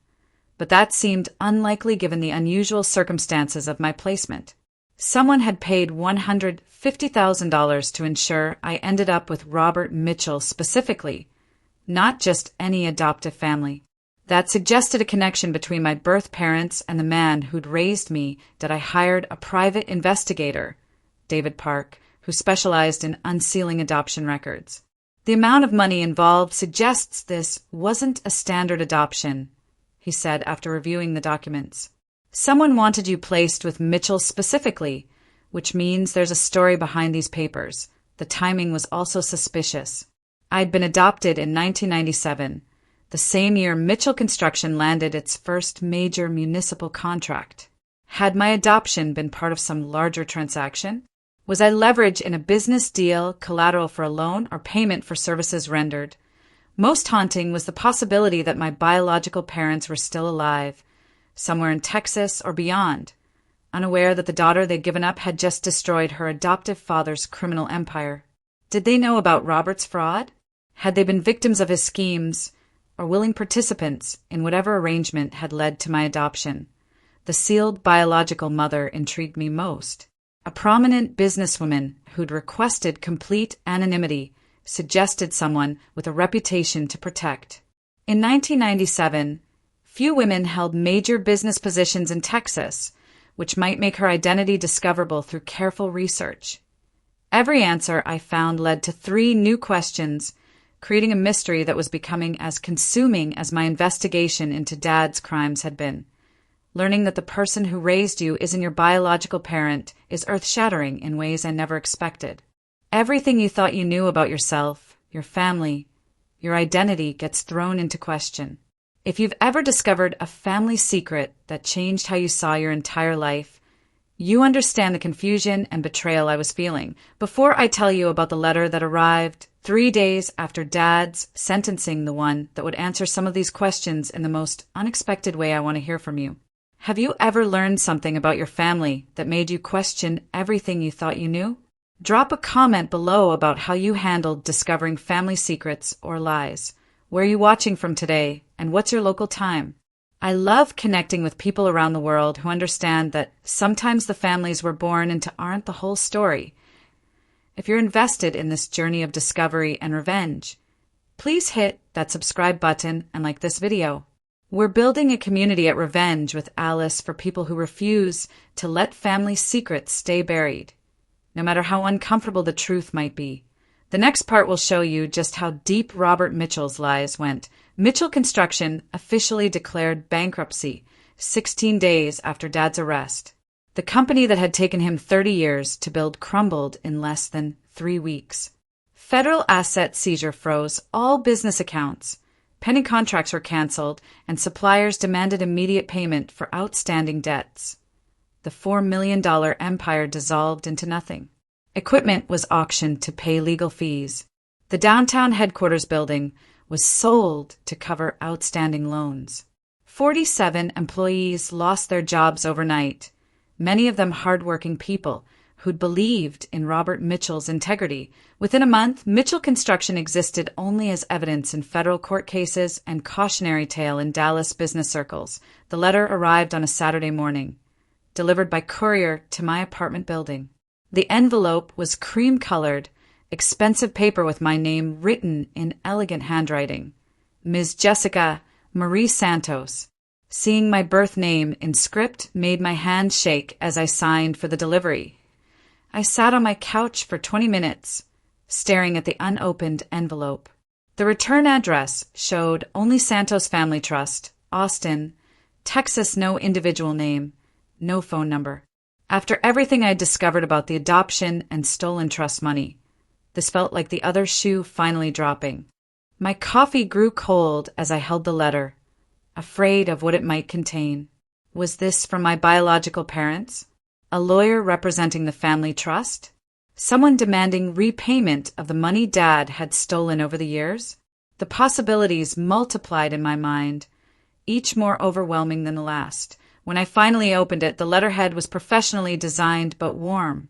but that seemed unlikely given the unusual circumstances of my placement. Someone had paid $150,000 to ensure I ended up with Robert Mitchell specifically, not just any adoptive family. That suggested a connection between my birth parents and the man who'd raised me that I hired a private investigator, David Park, who specialized in unsealing adoption records. The amount of money involved suggests this wasn't a standard adoption, he said after reviewing the documents. Someone wanted you placed with Mitchell specifically, which means there's a story behind these papers. The timing was also suspicious. I'd been adopted in 1997, the same year Mitchell Construction landed its first major municipal contract. Had my adoption been part of some larger transaction? Was I leverage in a business deal, collateral for a loan, or payment for services rendered? Most haunting was the possibility that my biological parents were still alive, somewhere in Texas or beyond, unaware that the daughter they'd given up had just destroyed her adoptive father's criminal empire. Did they know about Robert's fraud? Had they been victims of his schemes, or willing participants in whatever arrangement had led to my adoption? The sealed biological mother intrigued me most. A prominent businesswoman who'd requested complete anonymity suggested someone with a reputation to protect. In 1997, few women held major business positions in Texas, which might make her identity discoverable through careful research. Every answer I found led to 3 new questions, creating a mystery that was becoming as consuming as my investigation into Dad's crimes had been. Learning that the person who raised you isn't your biological parent is earth-shattering in ways I never expected. Everything you thought you knew about yourself, your family, your identity gets thrown into question. If you've ever discovered a family secret that changed how you saw your entire life, you understand the confusion and betrayal I was feeling. Before I tell you about the letter that arrived 3 days after Dad's sentencing, the one that would answer some of these questions in the most unexpected way, I want to hear from you. Have you ever learned something about your family that made you question everything you thought you knew? Drop a comment below about how you handled discovering family secrets or lies. Where are you watching from today, and what's your local time? I love connecting with people around the world who understand that sometimes the families we're born into aren't the whole story. If you're invested in this journey of discovery and revenge, please hit that subscribe button and like this video. We're building a community at Revenge with Alice for people who refuse to let family secrets stay buried, no matter how uncomfortable the truth might be. The next part will show you just how deep Robert Mitchell's lies went. Mitchell Construction officially declared bankruptcy 16 days after Dad's arrest. The company that had taken him 30 years to build crumbled in less than 3 weeks. Federal asset seizure froze all business accounts. Pending contracts were canceled, and suppliers demanded immediate payment for outstanding debts. The $4 million empire dissolved into nothing. Equipment was auctioned to pay legal fees. The downtown headquarters building was sold to cover outstanding loans. 47 employees lost their jobs overnight, many of them hardworking people who'd believed in Robert Mitchell's integrity. Within a month, Mitchell Construction existed only as evidence in federal court cases and cautionary tale in Dallas business circles. The letter arrived on a Saturday morning, delivered by courier to my apartment building. The envelope was cream-colored, expensive paper with my name written in elegant handwriting. Ms. Jessica Marie Santos. Seeing my birth name in script made my hand shake as I signed for the delivery. I sat on my couch for 20 minutes, staring at the unopened envelope. The return address showed only Santos Family Trust, Austin, Texas, no individual name, no phone number. After everything I had discovered about the adoption and stolen trust money, this felt like the other shoe finally dropping. My coffee grew cold as I held the letter, afraid of what it might contain. Was this from my biological parents? A lawyer representing the family trust? Someone demanding repayment of the money Dad had stolen over the years? The possibilities multiplied in my mind, each more overwhelming than the last. When I finally opened it, the letterhead was professionally designed but warm.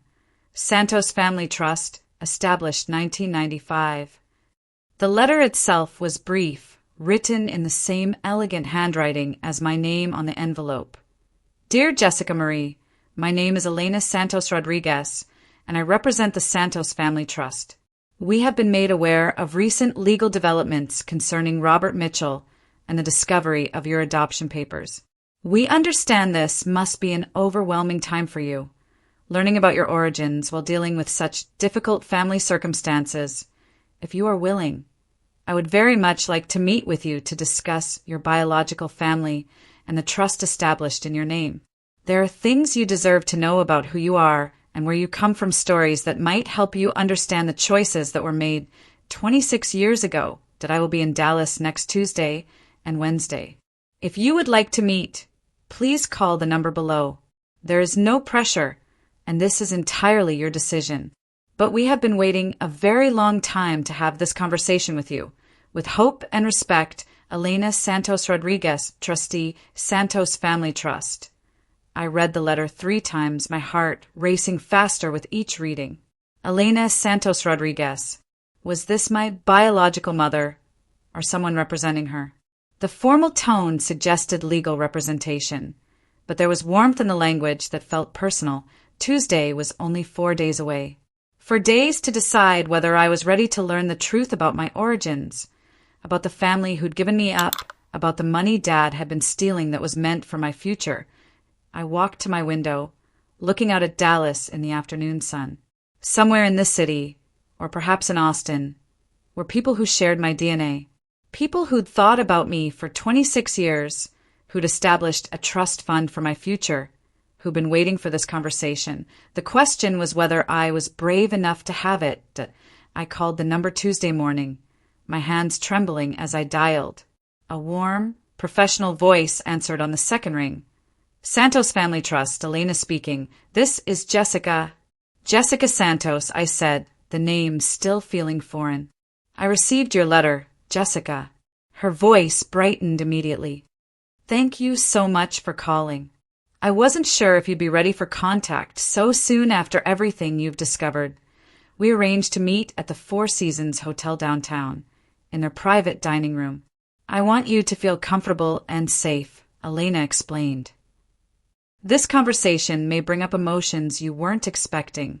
Santos Family Trust, established 1995. The letter itself was brief, written in the same elegant handwriting as my name on the envelope. Dear Jessica Marie, my name is Elena Santos Rodriguez, and I represent the Santos Family Trust. We have been made aware of recent legal developments concerning Robert Mitchell and the discovery of your adoption papers. We understand this must be an overwhelming time for you, learning about your origins while dealing with such difficult family circumstances. If you are willing, I would very much like to meet with you to discuss your biological family and the trust established in your name. There are things you deserve to know about who you are and where you come from, stories that might help you understand the choices that were made 26 years ago. That I will be in Dallas next Tuesday and Wednesday. If you would like to meet, please call the number below. There is no pressure, and this is entirely your decision. But we have been waiting a very long time to have this conversation with you. With hope and respect, Elena Santos Rodriguez, Trustee, Santos Family Trust. I read the letter 3 times, my heart racing faster with each reading. Elena Santos Rodriguez. Was this my biological mother, or someone representing her? The formal tone suggested legal representation, but there was warmth in the language that felt personal. Tuesday was only 4 days away. For days to decide whether I was ready to learn the truth about my origins, about the family who'd given me up, about the money Dad had been stealing that was meant for my future. I walked to my window, looking out at Dallas in the afternoon sun. Somewhere in this city, or perhaps in Austin, were people who shared my DNA. People who'd thought about me for 26 years, who'd established a trust fund for my future, who'd been waiting for this conversation. The question was whether I was brave enough to have it. I called the number Tuesday morning, my hands trembling as I dialed. A warm, professional voice answered on the second ring. Santos Family Trust, Elena speaking. This is Jessica. Jessica Santos, I said, the name still feeling foreign. I received your letter, Jessica. Her voice brightened immediately. Thank you so much for calling. I wasn't sure if you'd be ready for contact so soon after everything you've discovered. We arranged to meet at the Four Seasons Hotel downtown, in their private dining room. I want you to feel comfortable and safe, Elena explained. This conversation may bring up emotions you weren't expecting.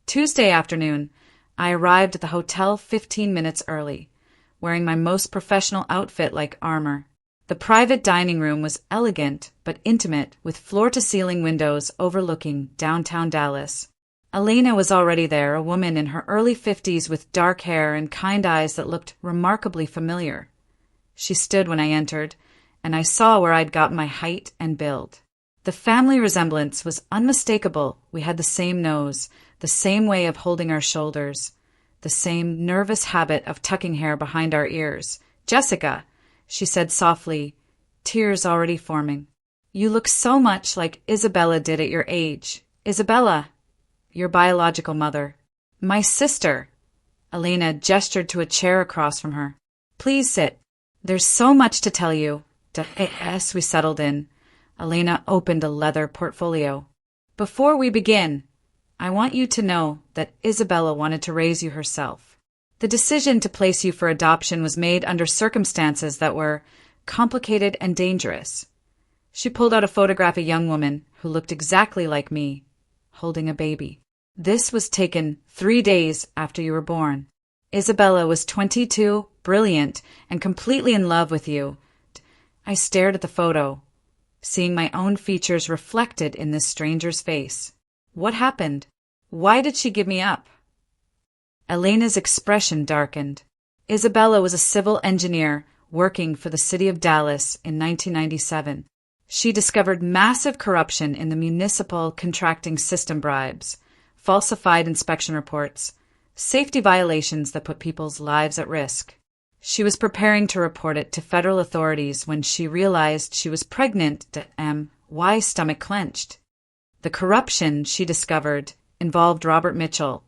Tuesday afternoon, I arrived at the hotel 15 minutes early, wearing my most professional outfit like armor. The private dining room was elegant but intimate, with floor-to-ceiling windows overlooking downtown Dallas. Elena was already there, a woman in her early 50s with dark hair and kind eyes that looked remarkably familiar. She stood when I entered, and I saw where I'd got my height and build. The family resemblance was unmistakable. We had the same nose, the same way of holding our shoulders, the same nervous habit of tucking hair behind our ears. Jessica, she said softly, tears already forming. You look so much like Isabella did at your age. Isabella, your biological mother. My sister. Elena gestured to a chair across from her. Please sit. There's so much to tell you. As we settled in, Elena opened a leather portfolio. Before we begin, I want you to know that Isabella wanted to raise you herself. The decision to place you for adoption was made under circumstances that were complicated and dangerous. She pulled out a photograph of a young woman who looked exactly like me, holding a baby. This was taken 3 days after you were born. Isabella was 22, brilliant, and completely in love with you. I stared at the photo, seeing my own features reflected in this stranger's face. What happened? Why did she give me up? Elena's expression darkened. Isabella was a civil engineer working for the city of Dallas in 1997. She discovered massive corruption in the municipal contracting system, bribes, falsified inspection reports, safety violations that put people's lives at risk. She was preparing to report it to federal authorities when she realized she was pregnant. Why stomach clenched? The corruption she discovered involved Robert Mitchell,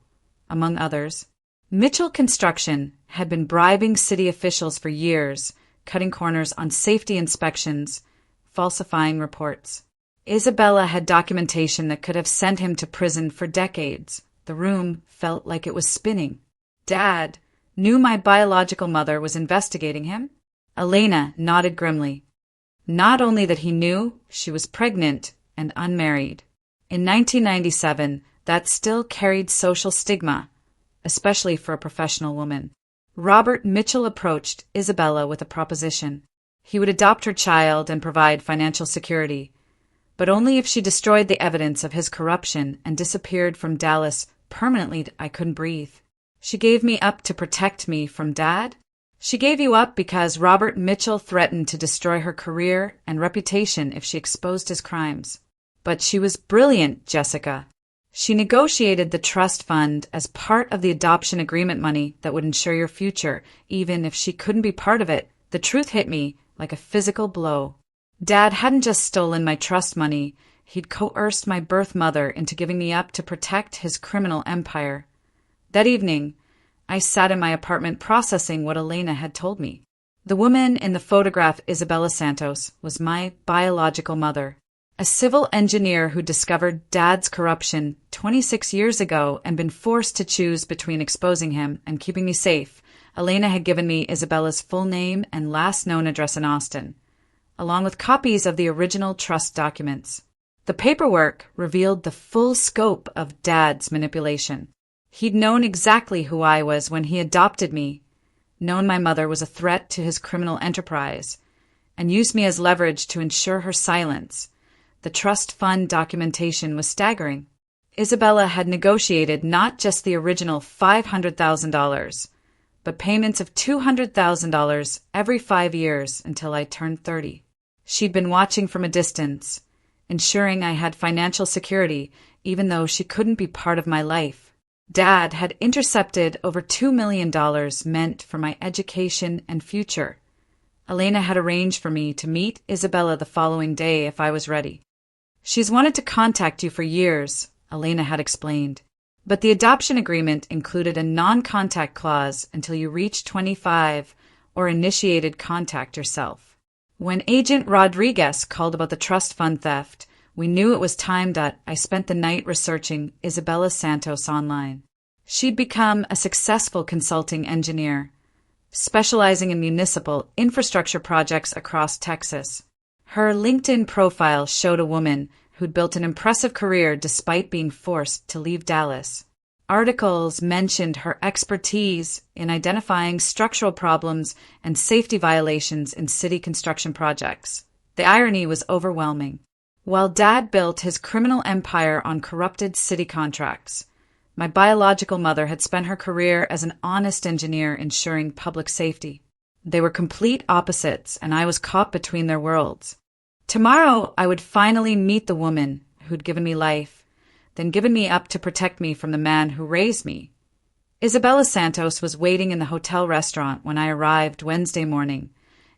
among others. Mitchell Construction had been bribing city officials for years, cutting corners on safety inspections, falsifying reports. Isabella had documentation that could have sent him to prison for decades. The room felt like it was spinning. Dad knew my biological mother was investigating him? Elena nodded grimly. Not only that he knew, she was pregnant and unmarried. In 1997, that still carried social stigma, especially for a professional woman. Robert Mitchell approached Isabella with a proposition. He would adopt her child and provide financial security, but only if she destroyed the evidence of his corruption and disappeared from Dallas permanently. I couldn't breathe. She gave me up to protect me from Dad? She gave you up because Robert Mitchell threatened to destroy her career and reputation if she exposed his crimes. But she was brilliant, Jessica. She negotiated the trust fund as part of the adoption agreement money that would ensure your future, even if she couldn't be part of it. The truth hit me like a physical blow. Dad hadn't just stolen my trust money, he'd coerced my birth mother into giving me up to protect his criminal empire. That evening, I sat in my apartment processing what Elena had told me. The woman in the photograph, Isabella Santos, was my biological mother. A civil engineer who discovered Dad's corruption 26 years ago and been forced to choose between exposing him and keeping me safe. Elena had given me Isabella's full name and last known address in Austin, along with copies of the original trust documents. The paperwork revealed the full scope of Dad's manipulation. He'd known exactly who I was when he adopted me, known my mother was a threat to his criminal enterprise, and used me as leverage to ensure her silence. The trust fund documentation was staggering. Isabella had negotiated not just the original $500,000, but payments of $200,000 every 5 years until I turned 30. She'd been watching from a distance, ensuring I had financial security even though she couldn't be part of my life. Dad had intercepted over $2 million meant for my education and future. Elena had arranged for me to meet Isabella the following day if I was ready. She's wanted to contact you for years, Elena had explained, but the adoption agreement included a non-contact clause until you reached 25 or initiated contact yourself. When Agent Rodriguez called about the trust fund theft, we knew it was time that I spent the night researching Isabella Santos online. She'd become a successful consulting engineer, specializing in municipal infrastructure projects across Texas. Her LinkedIn profile showed a woman who'd built an impressive career despite being forced to leave Dallas. Articles mentioned her expertise in identifying structural problems and safety violations in city construction projects. The irony was overwhelming. While Dad built his criminal empire on corrupted city contracts, my biological mother had spent her career as an honest engineer ensuring public safety. They were complete opposites, and I was caught between their worlds. Tomorrow, I would finally meet the woman who'd given me life, then given me up to protect me from the man who raised me. Isabella Santos was waiting in the hotel restaurant when I arrived Wednesday morning,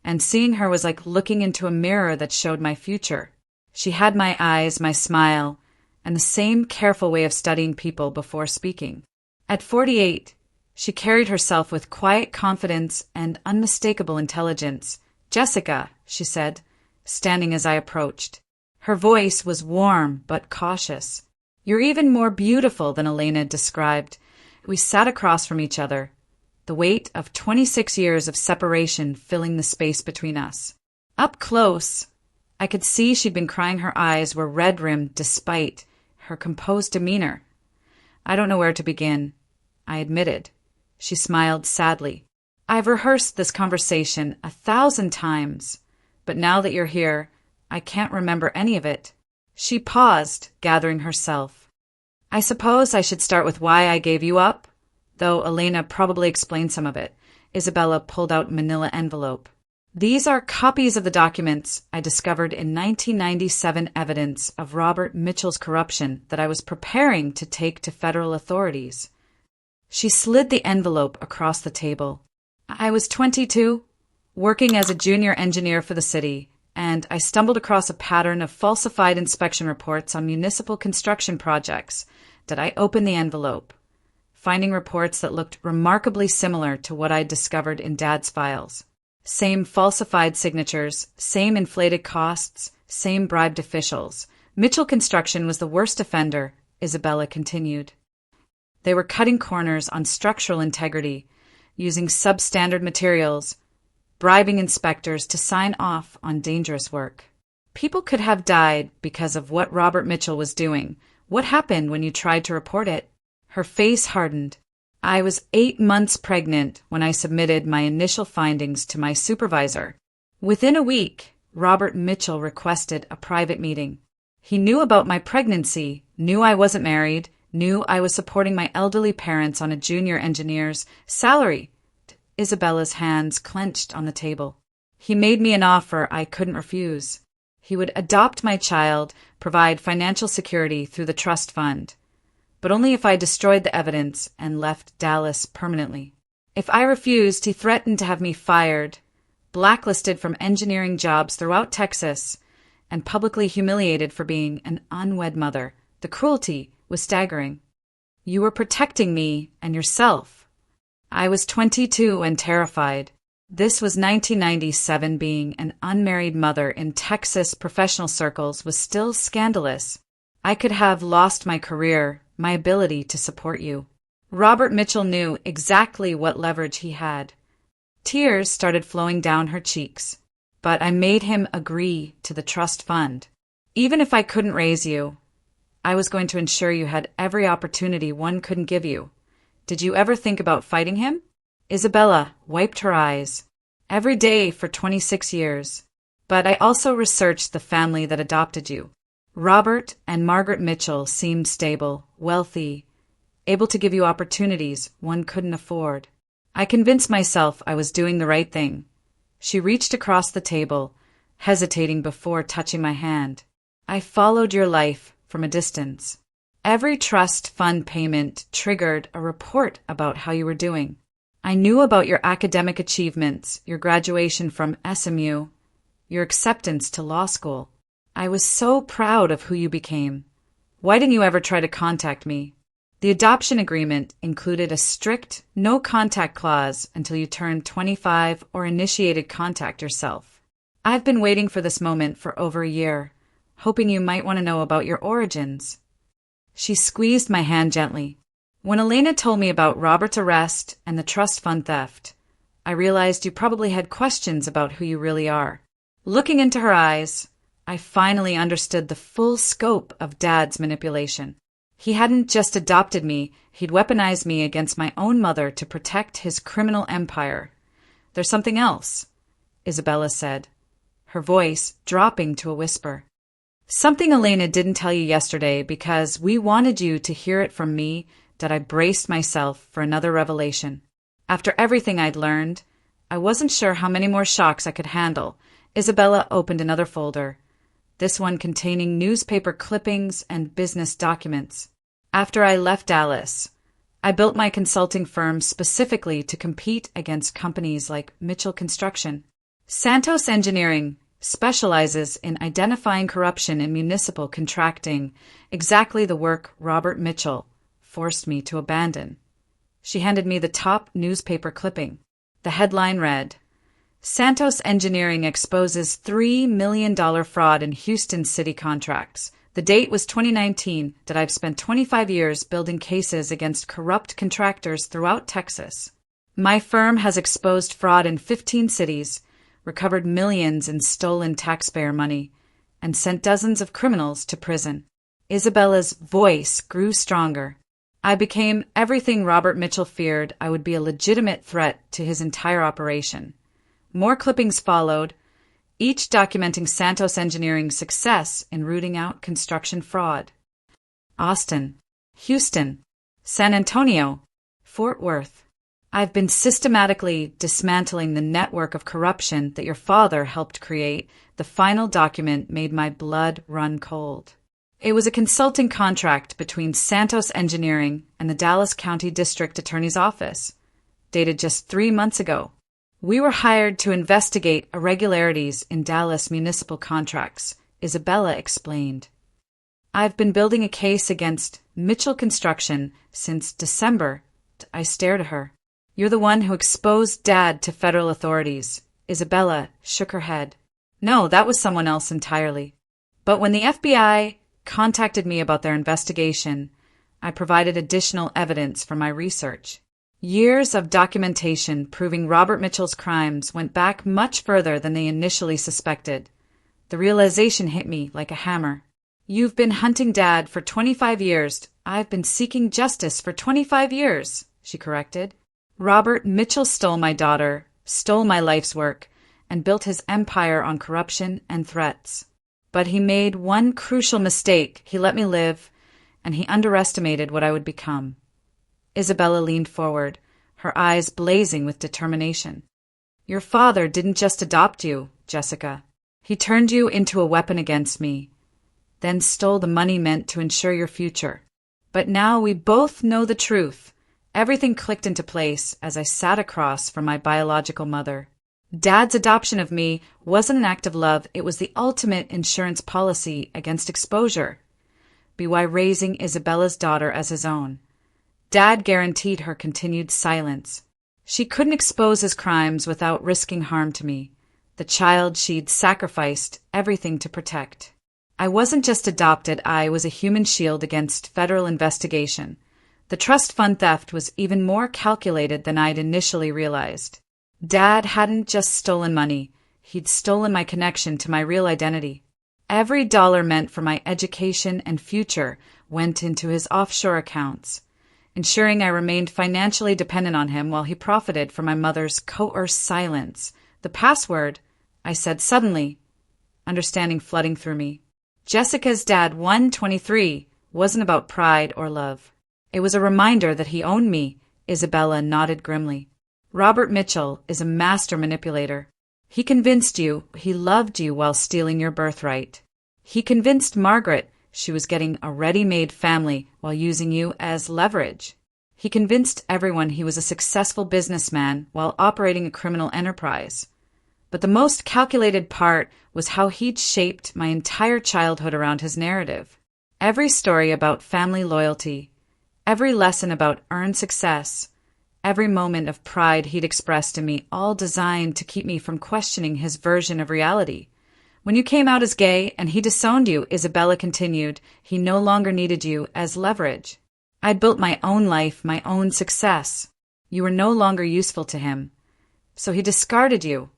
and seeing her was like looking into a mirror that showed my future. She had my eyes, my smile, and the same careful way of studying people before speaking. At 48, she carried herself with quiet confidence and unmistakable intelligence. "Jessica," she said, standing as I approached. Her voice was warm but cautious. "You're even more beautiful than Elena described." We sat across from each other, the weight of 26 years of separation filling the space between us. Up close, I could see she'd been crying. Her eyes were red-rimmed despite her composed demeanor. "I don't know where to begin," I admitted. She smiled sadly. "I've rehearsed this conversation 1,000 times, but now that you're here, I can't remember any of it." She paused, gathering herself. "I suppose I should start with why I gave you up, though Elena probably explained some of it." Isabella pulled out a manila envelope. "These are copies of the documents I discovered in 1997, evidence of Robert Mitchell's corruption that I was preparing to take to federal authorities." She slid the envelope across the table. "I was 22, working as a junior engineer for the city, and I stumbled across a pattern of falsified inspection reports on municipal construction projects that I opened the envelope, finding reports that looked remarkably similar to what I'd discovered in Dad's files. Same falsified signatures, same inflated costs, same bribed officials. Mitchell Construction was the worst offender, Isabella continued. They were cutting corners on structural integrity, using substandard materials, bribing inspectors to sign off on dangerous work. People could have died because of what Robert Mitchell was doing. What happened when you tried to report it? Her face hardened. I was 8 months pregnant when I submitted my initial findings to my supervisor. Within a week, Robert Mitchell requested a private meeting. He knew about my pregnancy, knew I wasn't married, knew I was supporting my elderly parents on a junior engineer's salary. Isabella's hands clenched on the table. He made me an offer I couldn't refuse. He would adopt my child, provide financial security through the trust fund, but only if I destroyed the evidence and left Dallas permanently. If I refused, he threatened to have me fired, blacklisted from engineering jobs throughout Texas, and publicly humiliated for being an unwed mother. The cruelty was staggering. You were protecting me and yourself. I was 22 and terrified. This was 1997. Being an unmarried mother in Texas professional circles was still scandalous. I could have lost my career, my ability to support you. Robert Mitchell knew exactly what leverage he had. Tears started flowing down her cheeks, but I made him agree to the trust fund. Even if I couldn't raise you, I was going to ensure you had every opportunity one couldn't give you. Did you ever think about fighting him? Isabella wiped her eyes. Every day for 26 years. But I also researched the family that adopted you. Robert and Margaret Mitchell seemed stable, wealthy, able to give you opportunities one couldn't afford. I convinced myself I was doing the right thing. She reached across the table, hesitating before touching my hand. I followed your life from a distance. Every trust fund payment triggered a report about how you were doing. I knew about your academic achievements, your graduation from SMU, your acceptance to law school. I was so proud of who you became. Why didn't you ever try to contact me? The adoption agreement included a strict no-contact clause until you turned 25 or initiated contact yourself. I've been waiting for this moment for over a year, hoping you might want to know about your origins. She squeezed my hand gently. When Elena told me about Robert's arrest and the trust fund theft, I realized you probably had questions about who you really are. Looking into her eyes, I finally understood the full scope of Dad's manipulation. He hadn't just adopted me, he'd weaponized me against my own mother to protect his criminal empire. There's something else, Isabella said, her voice dropping to a whisper. Something Elena didn't tell you yesterday because we wanted you to hear it from me that I braced myself for another revelation. After everything I'd learned, I wasn't sure how many more shocks I could handle. Isabella opened another folder, this one containing newspaper clippings and business documents. After I left Dallas, I built my consulting firm specifically to compete against companies like Mitchell Construction. Santos Engineering specializes in identifying corruption in municipal contracting, exactly the work Robert Mitchell forced me to abandon. She handed me the top newspaper clipping. The headline read, Santos Engineering exposes $3 million fraud in Houston city contracts. The date was 2019. That I've spent 25 years building cases against corrupt contractors throughout Texas. My firm has exposed fraud in 15 cities, recovered millions in stolen taxpayer money, and sent dozens of criminals to prison. Isabella's voice grew stronger. I became everything Robert Mitchell feared. I would be a legitimate threat to his entire operation. More clippings followed, each documenting Santos Engineering's success in rooting out construction fraud. Austin, Houston, San Antonio, Fort Worth. I've been systematically dismantling the network of corruption that your father helped create. The final document made my blood run cold. It was a consulting contract between Santos Engineering and the Dallas County District Attorney's Office, dated just 3 months ago. We were hired to investigate irregularities in Dallas municipal contracts, Isabella explained. I've been building a case against Mitchell Construction since December. I stared at her. You're the one who exposed Dad to federal authorities. Isabella shook her head. No, that was someone else entirely. But when the FBI contacted me about their investigation, I provided additional evidence for my research. Years of documentation proving Robert Mitchell's crimes went back much further than they initially suspected. The realization hit me like a hammer. You've been hunting Dad for 25 years. I've been seeking justice for 25 years, she corrected. Robert Mitchell stole my daughter, stole my life's work, and built his empire on corruption and threats. But he made one crucial mistake. He let me live, and he underestimated what I would become. Isabella leaned forward, her eyes blazing with determination. Your father didn't just adopt you, Jessica. He turned you into a weapon against me, then stole the money meant to ensure your future. But now we both know the truth. Everything clicked into place as I sat across from my biological mother. Dad's adoption of me wasn't an act of love, it was the ultimate insurance policy against exposure. By raising Isabella's daughter as his own. Dad guaranteed her continued silence. She couldn't expose his crimes without risking harm to me, the child she'd sacrificed everything to protect. I wasn't just adopted, I was a human shield against federal investigation. The trust fund theft was even more calculated than I'd initially realized. Dad hadn't just stolen money, he'd stolen my connection to my real identity. Every dollar meant for my education and future went into his offshore accounts, ensuring I remained financially dependent on him while he profited from my mother's coerced silence. The password, I said suddenly, understanding flooding through me. Jessica's dad, 123, wasn't about pride or love. It was a reminder that he owned me. Isabella nodded grimly. Robert Mitchell is a master manipulator. He convinced you he loved you while stealing your birthright. He convinced Margaret she was getting a ready-made family while using you as leverage. He convinced everyone he was a successful businessman while operating a criminal enterprise. But the most calculated part was how he'd shaped my entire childhood around his narrative. Every story about family loyalty, every lesson about earned success, every moment of pride he'd expressed in me, all designed to keep me from questioning his version of reality. When you came out as gay and he disowned you, Isabella continued, he no longer needed you as leverage. I'd built my own life, my own success. You were no longer useful to him. So he discarded you.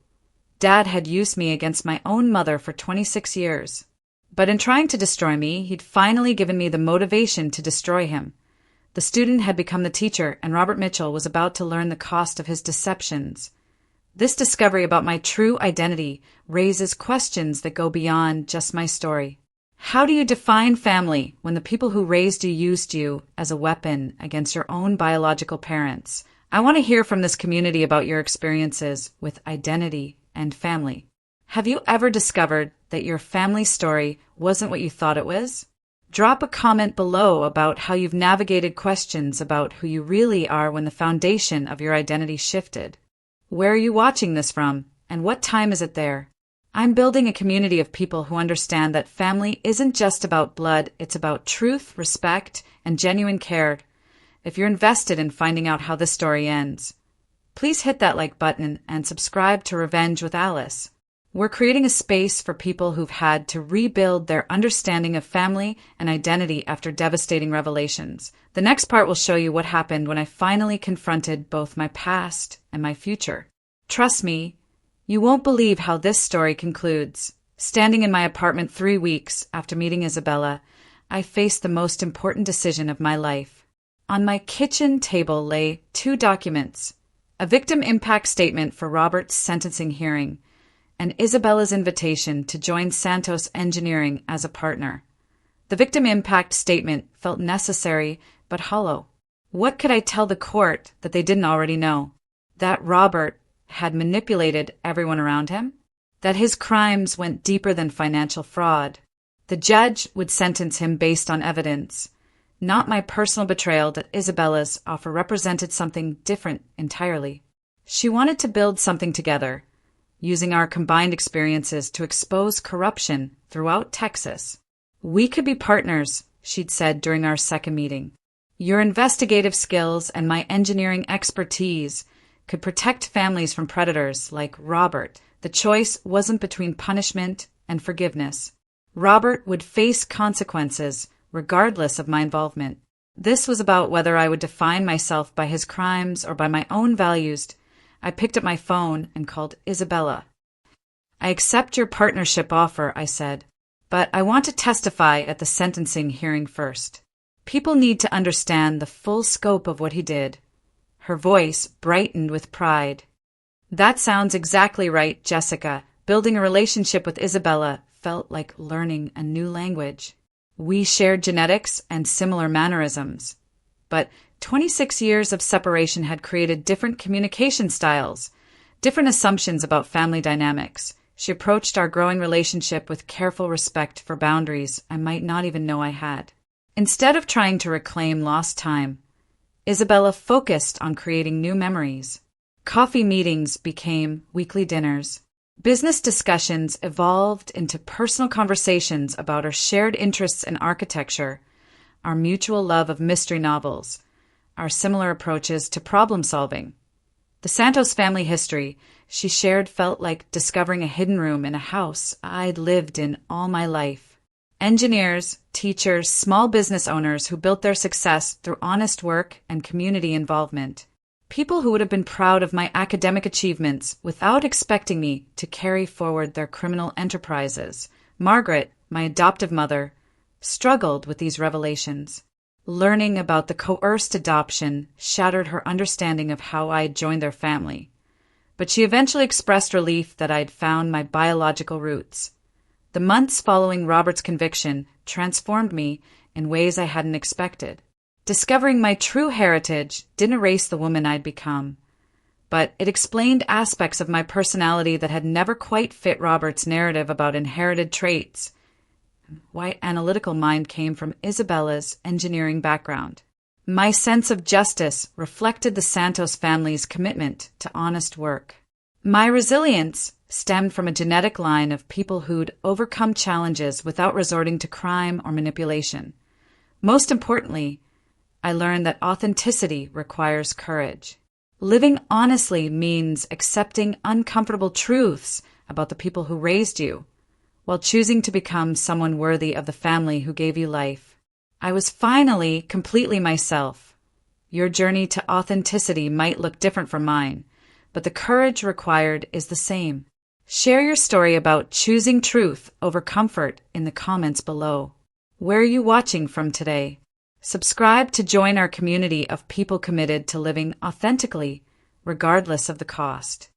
Dad had used me against my own mother for 26 years. But in trying to destroy me, he'd finally given me the motivation to destroy him. The student had become the teacher, and Robert Mitchell was about to learn the cost of his deceptions. This discovery about my true identity raises questions that go beyond just my story. How do you define family when the people who raised you used you as a weapon against your own biological parents? I want to hear from this community about your experiences with identity and family. Have you ever discovered that your family story wasn't what you thought it was? Drop a comment below about how you've navigated questions about who you really are when the foundation of your identity shifted. Where are you watching this from, and what time is it there? I'm building a community of people who understand that family isn't just about blood, it's about truth, respect, and genuine care. If you're invested in finding out how this story ends, please hit that like button and subscribe to Revenge with Alice. We're creating a space for people who've had to rebuild their understanding of family and identity after devastating revelations. The next part will show you what happened when I finally confronted both my past and my future. Trust me, you won't believe how this story concludes. Standing in my apartment 3 weeks after meeting Isabella, I faced the most important decision of my life. On my kitchen table lay 2 documents, a victim impact statement for Robert's sentencing hearing, and Isabella's invitation to join Santos Engineering as a partner. The victim impact statement felt necessary but hollow. What could I tell the court that they didn't already know? That Robert had manipulated everyone around him? That his crimes went deeper than financial fraud? The judge would sentence him based on evidence, not my personal betrayal. That Isabella's offer represented something different entirely. She wanted to build something together, using our combined experiences to expose corruption throughout Texas. "We could be partners," she'd said during our second meeting. "Your investigative skills and my engineering expertise could protect families from predators like Robert." The choice wasn't between punishment and forgiveness. Robert would face consequences regardless of my involvement. This was about whether I would define myself by his crimes or by my own values. I picked up my phone and called Isabella. "I accept your partnership offer," I said, "but I want to testify at the sentencing hearing first. People need to understand the full scope of what he did." Her voice brightened with pride. "That sounds exactly right, Jessica. Building a relationship with Isabella felt like learning a new language. We shared genetics and similar mannerisms. But 26 years of separation had created different communication styles, different assumptions about family dynamics. She approached our growing relationship with careful respect for boundaries I might not even know I had. Instead of trying to reclaim lost time, Isabella focused on creating new memories. Coffee meetings became weekly dinners. Business discussions evolved into personal conversations about our shared interests in architecture, our mutual love of mystery novels, our similar approaches to problem solving. The Santos family history she shared felt like discovering a hidden room in a house I'd lived in all my life. Engineers, teachers, small business owners who built their success through honest work and community involvement. People who would have been proud of my academic achievements without expecting me to carry forward their criminal enterprises. Margaret, my adoptive mother, struggled with these revelations. Learning about the coerced adoption shattered her understanding of how I had joined their family. But she eventually expressed relief that I had found my biological roots. The months following Robert's conviction transformed me in ways I hadn't expected. Discovering my true heritage didn't erase the woman I'd become, but it explained aspects of my personality that had never quite fit Robert's narrative about inherited traits. My analytical mind came from Isabella's engineering background. My sense of justice reflected the Santos family's commitment to honest work. My resilience stemmed from a genetic line of people who'd overcome challenges without resorting to crime or manipulation. Most importantly, I learned that authenticity requires courage. Living honestly means accepting uncomfortable truths about the people who raised you, while choosing to become someone worthy of the family who gave you life. I was finally completely myself. Your journey to authenticity might look different from mine, but the courage required is the same. Share your story about choosing truth over comfort in the comments below. Where are you watching from today? Subscribe to join our community of people committed to living authentically, regardless of the cost.